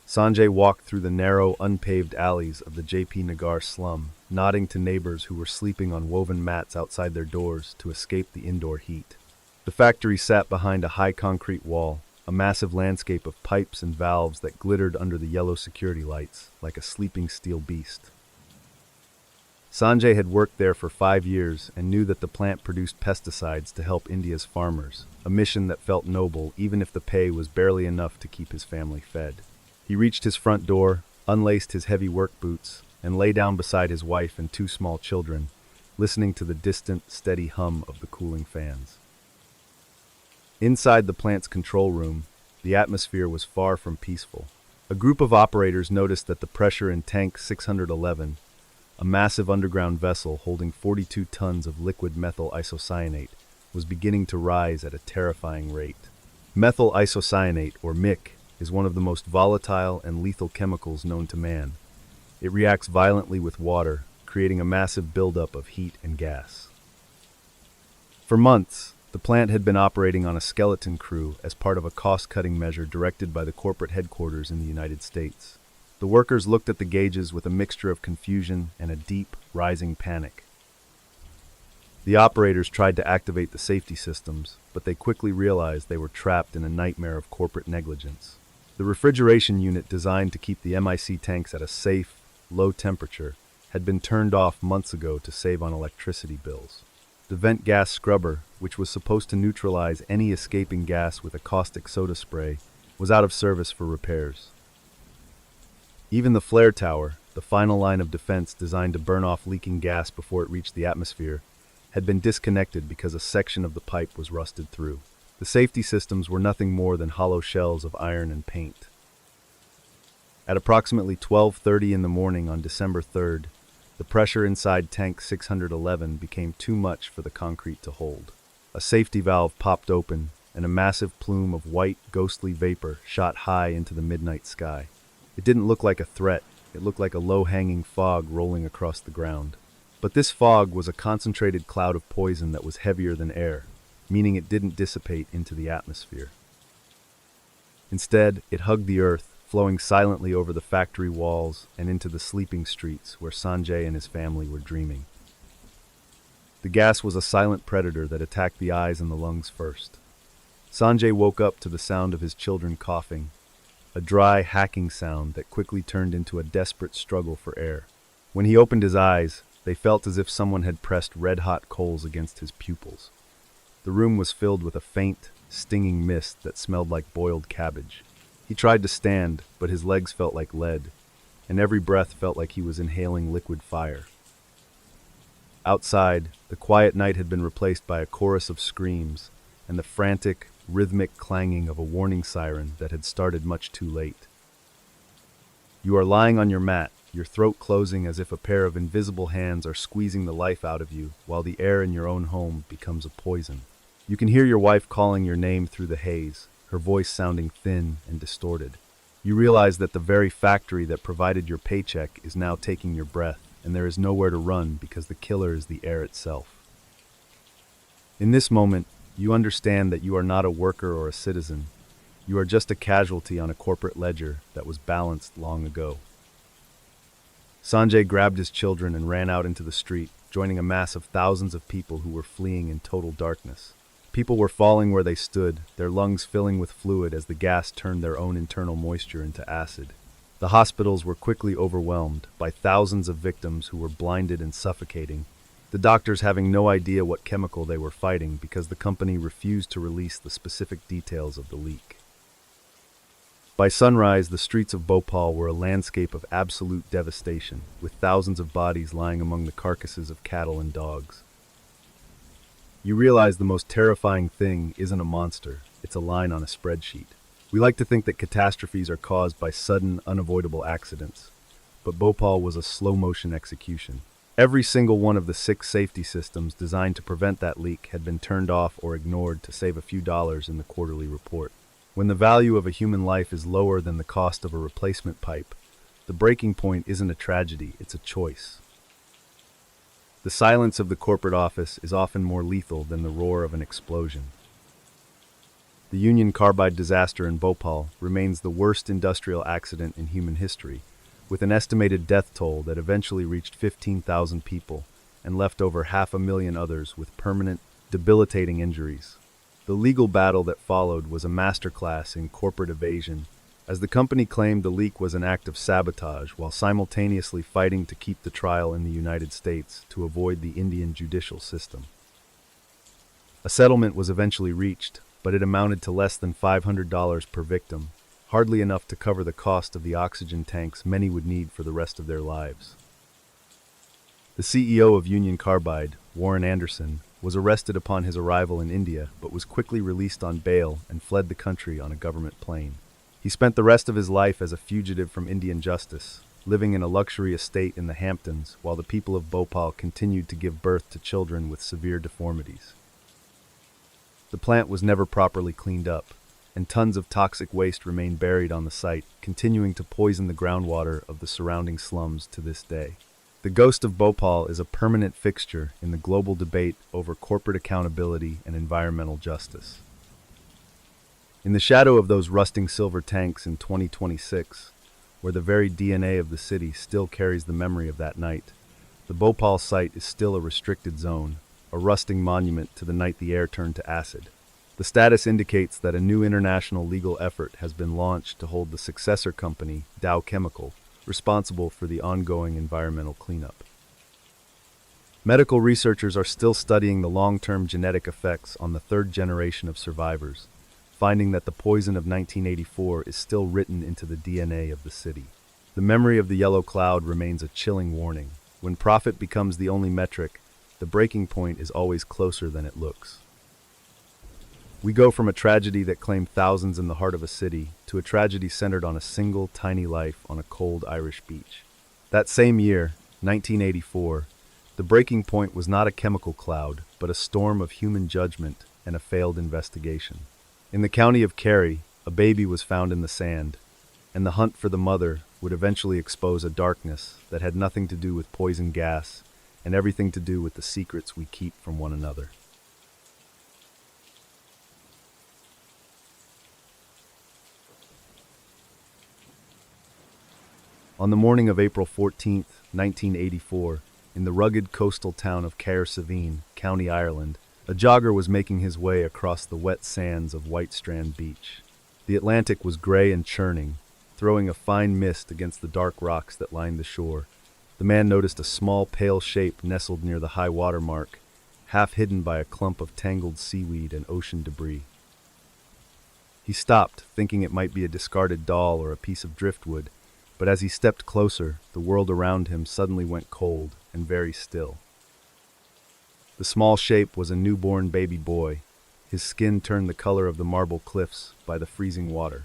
Sanjay walked through the narrow, unpaved alleys of the J.P. Nagar slum, nodding to neighbors who were sleeping on woven mats outside their doors to escape the indoor heat. The factory sat behind a high concrete wall, a massive landscape of pipes and valves that glittered under the yellow security lights, like a sleeping steel beast. Sanjay had worked there for 5 years and knew that the plant produced pesticides to help India's farmers, a mission that felt noble even if the pay was barely enough to keep his family fed. He reached his front door, unlaced his heavy work boots, and lay down beside his wife and 2 small children, listening to the distant, steady hum of the cooling fans. Inside the plant's control room, the atmosphere was far from peaceful. A group of operators noticed that the pressure in Tank 611, a massive underground vessel holding 42 tons of liquid methyl isocyanate, was beginning to rise at a terrifying rate. Methyl isocyanate, or MIC, is one of the most volatile and lethal chemicals known to man. It reacts violently with water, creating a massive buildup of heat and gas. For months, the plant had been operating on a skeleton crew as part of a cost-cutting measure directed by the corporate headquarters in the United States. The workers looked at the gauges with a mixture of confusion and a deep, rising panic. The operators tried to activate the safety systems, but they quickly realized they were trapped in a nightmare of corporate negligence. The refrigeration unit designed to keep the MIC tanks at a safe, low temperature had been turned off months ago to save on electricity bills. The vent gas scrubber, which was supposed to neutralize any escaping gas with a caustic soda spray, was out of service for repairs. Even the flare tower, the final line of defense designed to burn off leaking gas before it reached the atmosphere, had been disconnected because a section of the pipe was rusted through. The safety systems were nothing more than hollow shells of iron and paint. At approximately 12:30 in the morning on December 3rd, the pressure inside Tank 611 became too much for the concrete to hold. A safety valve popped open, and a massive plume of white, ghostly vapor shot high into the midnight sky. It didn't look like a threat, it looked like a low-hanging fog rolling across the ground. But this fog was a concentrated cloud of poison that was heavier than air, meaning it didn't dissipate into the atmosphere. Instead, it hugged the earth, flowing silently over the factory walls and into the sleeping streets where Sanjay and his family were dreaming. The gas was a silent predator that attacked the eyes and the lungs first. Sanjay woke up to the sound of his children coughing, a dry, hacking sound that quickly turned into a desperate struggle for air. When he opened his eyes, they felt as if someone had pressed red-hot coals against his pupils. The room was filled with a faint, stinging mist that smelled like boiled cabbage. He tried to stand, but his legs felt like lead, and every breath felt like he was inhaling liquid fire. Outside, the quiet night had been replaced by a chorus of screams and the frantic, rhythmic clanging of a warning siren that had started much too late. You are lying on your mat, your throat closing as if a pair of invisible hands are squeezing the life out of you, while the air in your own home becomes a poison. You can hear your wife calling your name through the haze, her voice sounding thin and distorted. You realize that the very factory that provided your paycheck is now taking your breath, and there is nowhere to run because the killer is the air itself. In this moment, you understand that you are not a worker or a citizen. You are just a casualty on a corporate ledger that was balanced long ago. Sanjay grabbed his children and ran out into the street, joining a mass of thousands of people who were fleeing in total darkness. People were falling where they stood, their lungs filling with fluid as the gas turned their own internal moisture into acid. The hospitals were quickly overwhelmed by thousands of victims who were blinded and suffocating, the doctors having no idea what chemical they were fighting because the company refused to release the specific details of the leak. By sunrise, the streets of Bhopal were a landscape of absolute devastation, with thousands of bodies lying among the carcasses of cattle and dogs. You realize the most terrifying thing isn't a monster, it's a line on a spreadsheet. We like to think that catastrophes are caused by sudden, unavoidable accidents, but Bhopal was a slow-motion execution. Every single one of the 6 safety systems designed to prevent that leak had been turned off or ignored to save a few dollars in the quarterly report. When the value of a human life is lower than the cost of a replacement pipe, the breaking point isn't a tragedy, it's a choice. The silence of the corporate office is often more lethal than the roar of an explosion. The Union Carbide disaster in Bhopal remains the worst industrial accident in human history, with an estimated death toll that eventually reached 15,000 people and left over 500,000 others with permanent, debilitating injuries. The legal battle that followed was a masterclass in corporate evasion, as the company claimed the leak was an act of sabotage while simultaneously fighting to keep the trial in the United States to avoid the Indian judicial system. A settlement was eventually reached, but it amounted to less than $500 per victim, hardly enough to cover the cost of the oxygen tanks many would need for the rest of their lives. The CEO of Union Carbide, Warren Anderson, was arrested upon his arrival in India but was quickly released on bail and fled the country on a government plane. He spent the rest of his life as a fugitive from Indian justice, living in a luxury estate in the Hamptons while the people of Bhopal continued to give birth to children with severe deformities. The plant was never properly cleaned up, and tons of toxic waste remain buried on the site, continuing to poison the groundwater of the surrounding slums to this day. The ghost of Bhopal is a permanent fixture in the global debate over corporate accountability and environmental justice. In the shadow of those rusting silver tanks in 2026, where the very DNA of the city still carries the memory of that night, the Bhopal site is still a restricted zone, a rusting monument to the night the air turned to acid. The status indicates that a new international legal effort has been launched to hold the successor company, Dow Chemical, responsible for the ongoing environmental cleanup. Medical researchers are still studying the long-term genetic effects on the 3rd generation of survivors, finding that the poison of 1984 is still written into the DNA of the city. The memory of the yellow cloud remains a chilling warning. When profit becomes the only metric, the breaking point is always closer than it looks. We go from a tragedy that claimed thousands in the heart of a city to a tragedy centered on a single tiny life on a cold Irish beach. That same year, 1984, the breaking point was not a chemical cloud, but a storm of human judgment and a failed investigation. In the county of Kerry, a baby was found in the sand, and the hunt for the mother would eventually expose a darkness that had nothing to do with poison gas and everything to do with the secrets we keep from one another. On the morning of April 14, 1984, in the rugged coastal town of Kerry, County Ireland, a jogger was making his way across the wet sands of White Strand Beach. The Atlantic was gray and churning, throwing a fine mist against the dark rocks that lined the shore. The man noticed a small pale shape nestled near the high water mark, half hidden by a clump of tangled seaweed and ocean debris. He stopped, thinking it might be a discarded doll or a piece of driftwood, but as he stepped closer, the world around him suddenly went cold and very still. The small shape was a newborn baby boy, his skin turned the color of the marble cliffs by the freezing water.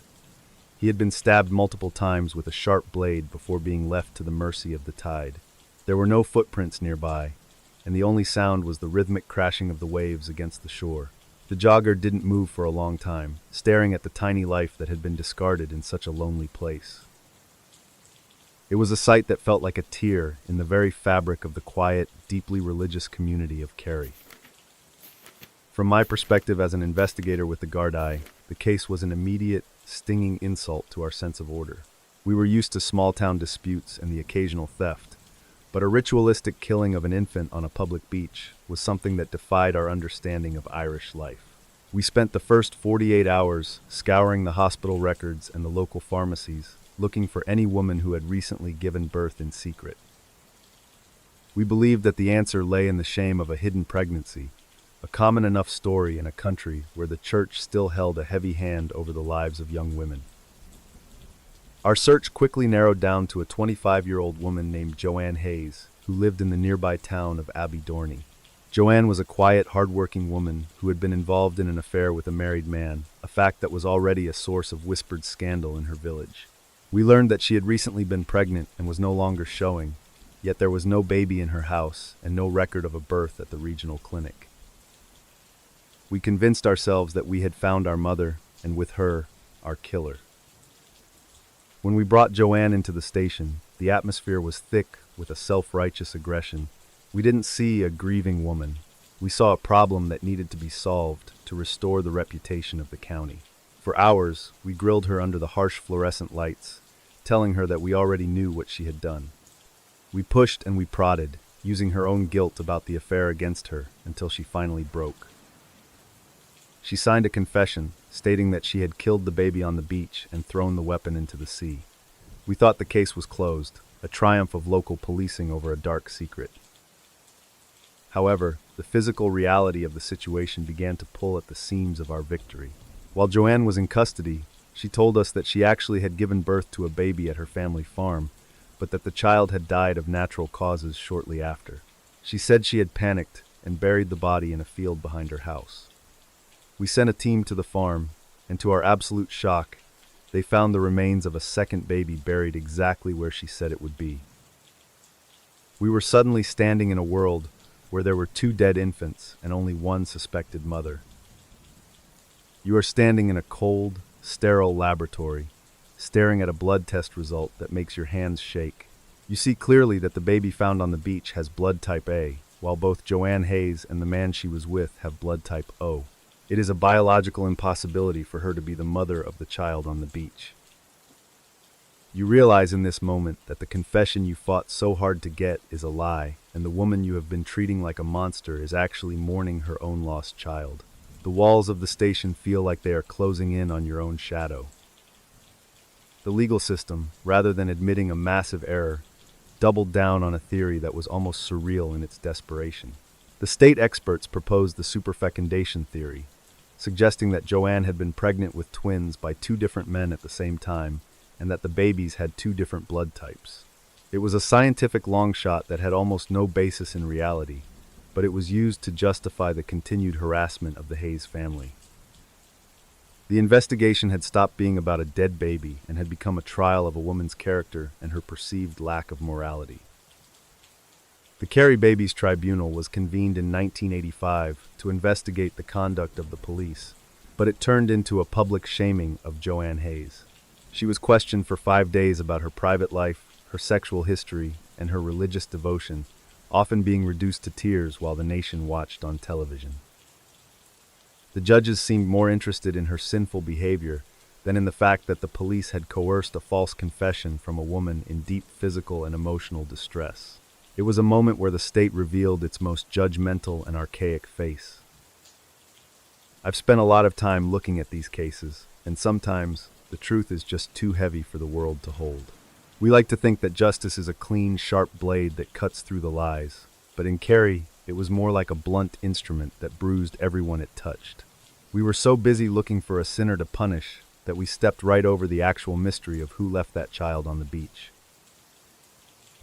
He had been stabbed multiple times with a sharp blade before being left to the mercy of the tide. There were no footprints nearby, and the only sound was the rhythmic crashing of the waves against the shore. The jogger didn't move for a long time, staring at the tiny life that had been discarded in such a lonely place. It was a sight that felt like a tear in the very fabric of the quiet, deeply religious community of Kerry. From my perspective as an investigator with the Gardaí, the case was an immediate, stinging insult to our sense of order. We were used to small-town disputes and the occasional theft, but a ritualistic killing of an infant on a public beach was something that defied our understanding of Irish life. We spent the first 48 hours scouring the hospital records and the local pharmacies, looking for any woman who had recently given birth in secret. We believed that the answer lay in the shame of a hidden pregnancy, a common enough story in a country where the church still held a heavy hand over the lives of young women. Our search quickly narrowed down to a 25-year-old woman named Joanne Hayes, who lived in the nearby town of Aberdeen. Joanne was a quiet, hard-working woman who had been involved in an affair with a married man, a fact that was already a source of whispered scandal in her village. We learned that she had recently been pregnant and was no longer showing, yet there was no baby in her house and no record of a birth at the regional clinic. We convinced ourselves that we had found our mother, and with her, our killer. When we brought Joanne into the station, the atmosphere was thick with a self-righteous aggression. We didn't see a grieving woman. We saw a problem that needed to be solved to restore the reputation of the county. For hours, we grilled her under the harsh fluorescent lights, telling her that we already knew what she had done. We pushed and we prodded, using her own guilt about the affair against her, until she finally broke. She signed a confession, stating that she had killed the baby on the beach and thrown the weapon into the sea. We thought the case was closed, a triumph of local policing over a dark secret. However, the physical reality of the situation began to pull at the seams of our victory. While Joanne was in custody, she told us that she actually had given birth to a baby at her family farm, but that the child had died of natural causes shortly after. She said she had panicked and buried the body in a field behind her house. We sent a team to the farm, and to our absolute shock, they found the remains of a second baby buried exactly where she said it would be. We were suddenly standing in a world where there were 2 dead infants and only 1 suspected mother. You are standing in a cold, sterile laboratory, staring at a blood test result that makes your hands shake. You see clearly that the baby found on the beach has blood type A, while both Joanne Hayes and the man she was with have blood type O. It is a biological impossibility for her to be the mother of the child on the beach. You realize in this moment that the confession you fought so hard to get is a lie, and the woman you have been treating like a monster is actually mourning her own lost child. The walls of the station feel like they are closing in on your own shadow. The legal system, rather than admitting a massive error, doubled down on a theory that was almost surreal in its desperation. The state experts proposed the superfecundation theory, suggesting that Joanne had been pregnant with twins by 2 different men at the same time, and that the babies had 2 different blood types. It was a scientific longshot that had almost no basis in reality, but it was used to justify the continued harassment of the Hayes family. The investigation had stopped being about a dead baby and had become a trial of a woman's character and her perceived lack of morality. The Kerry Babies Tribunal was convened in 1985 to investigate the conduct of the police, but it turned into a public shaming of Joanne Hayes. She was questioned for 5 days about her private life, her sexual history, and her religious devotion, often being reduced to tears while the nation watched on television. The judges seemed more interested in her sinful behavior than in the fact that the police had coerced a false confession from a woman in deep physical and emotional distress. It was a moment where the state revealed its most judgmental and archaic face. I've spent a lot of time looking at these cases, and sometimes the truth is just too heavy for the world to hold. We like to think that justice is a clean, sharp blade that cuts through the lies, but in Kerry, it was more like a blunt instrument that bruised everyone it touched. We were so busy looking for a sinner to punish that we stepped right over the actual mystery of who left that child on the beach.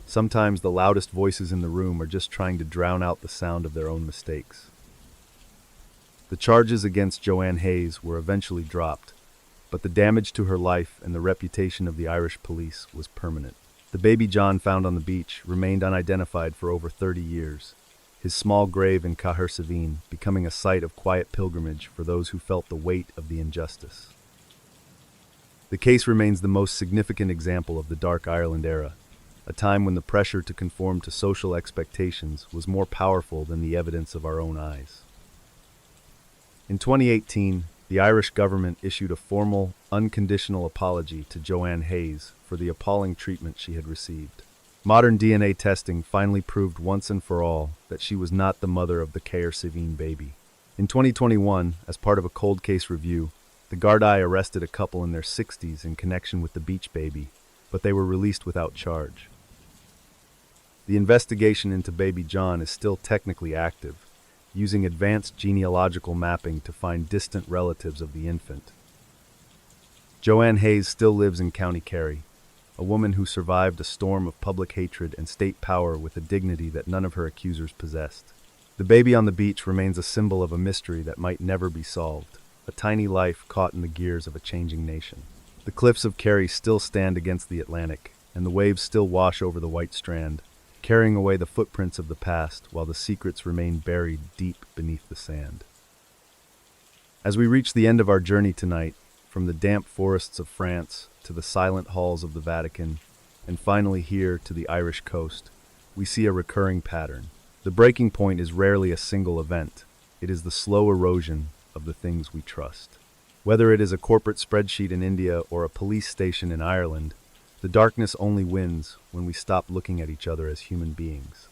Sometimes the loudest voices in the room are just trying to drown out the sound of their own mistakes. The charges against Joanne Hayes were eventually dropped, but the damage to her life and the reputation of the Irish police was permanent. The baby John found on the beach remained unidentified for over 30 years, his small grave in Cahersiveen becoming a site of quiet pilgrimage for those who felt the weight of the injustice. The case remains the most significant example of the Dark Ireland era, a time when the pressure to conform to social expectations was more powerful than the evidence of our own eyes. In 2018, the Irish government issued a formal, unconditional apology to Joanne Hayes for the appalling treatment she had received. Modern DNA testing finally proved once and for all that she was not the mother of the Cahersiveen baby. In 2021, as part of a cold case review, the Gardaí arrested a couple in their 60s in connection with the beach baby, but they were released without charge. The investigation into baby John is still technically active, using advanced genealogical mapping to find distant relatives of the infant. Joanne Hayes still lives in County Kerry, a woman who survived a storm of public hatred and state power with a dignity that none of her accusers possessed. The baby on the beach remains a symbol of a mystery that might never be solved, a tiny life caught in the gears of a changing nation. The cliffs of Kerry still stand against the Atlantic, and the waves still wash over the white strand, carrying away the footprints of the past while the secrets remain buried deep beneath the sand. As we reach the end of our journey tonight, from the damp forests of France to the silent halls of the Vatican, and finally here to the Irish coast, we see a recurring pattern. The breaking point is rarely a single event. It is the slow erosion of the things we trust. Whether it is a corporate spreadsheet in India or a police station in Ireland, the darkness only wins when we stop looking at each other as human beings.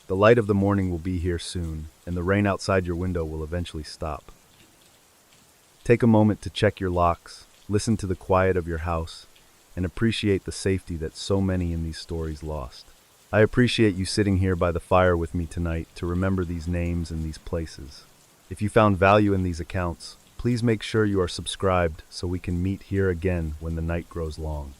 The light of the morning will be here soon, and the rain outside your window will eventually stop. Take a moment to check your locks, listen to the quiet of your house, and appreciate the safety that so many in these stories lost. I appreciate you sitting here by the fire with me tonight to remember these names and these places. If you found value in these accounts, please make sure you are subscribed so we can meet here again when the night grows long.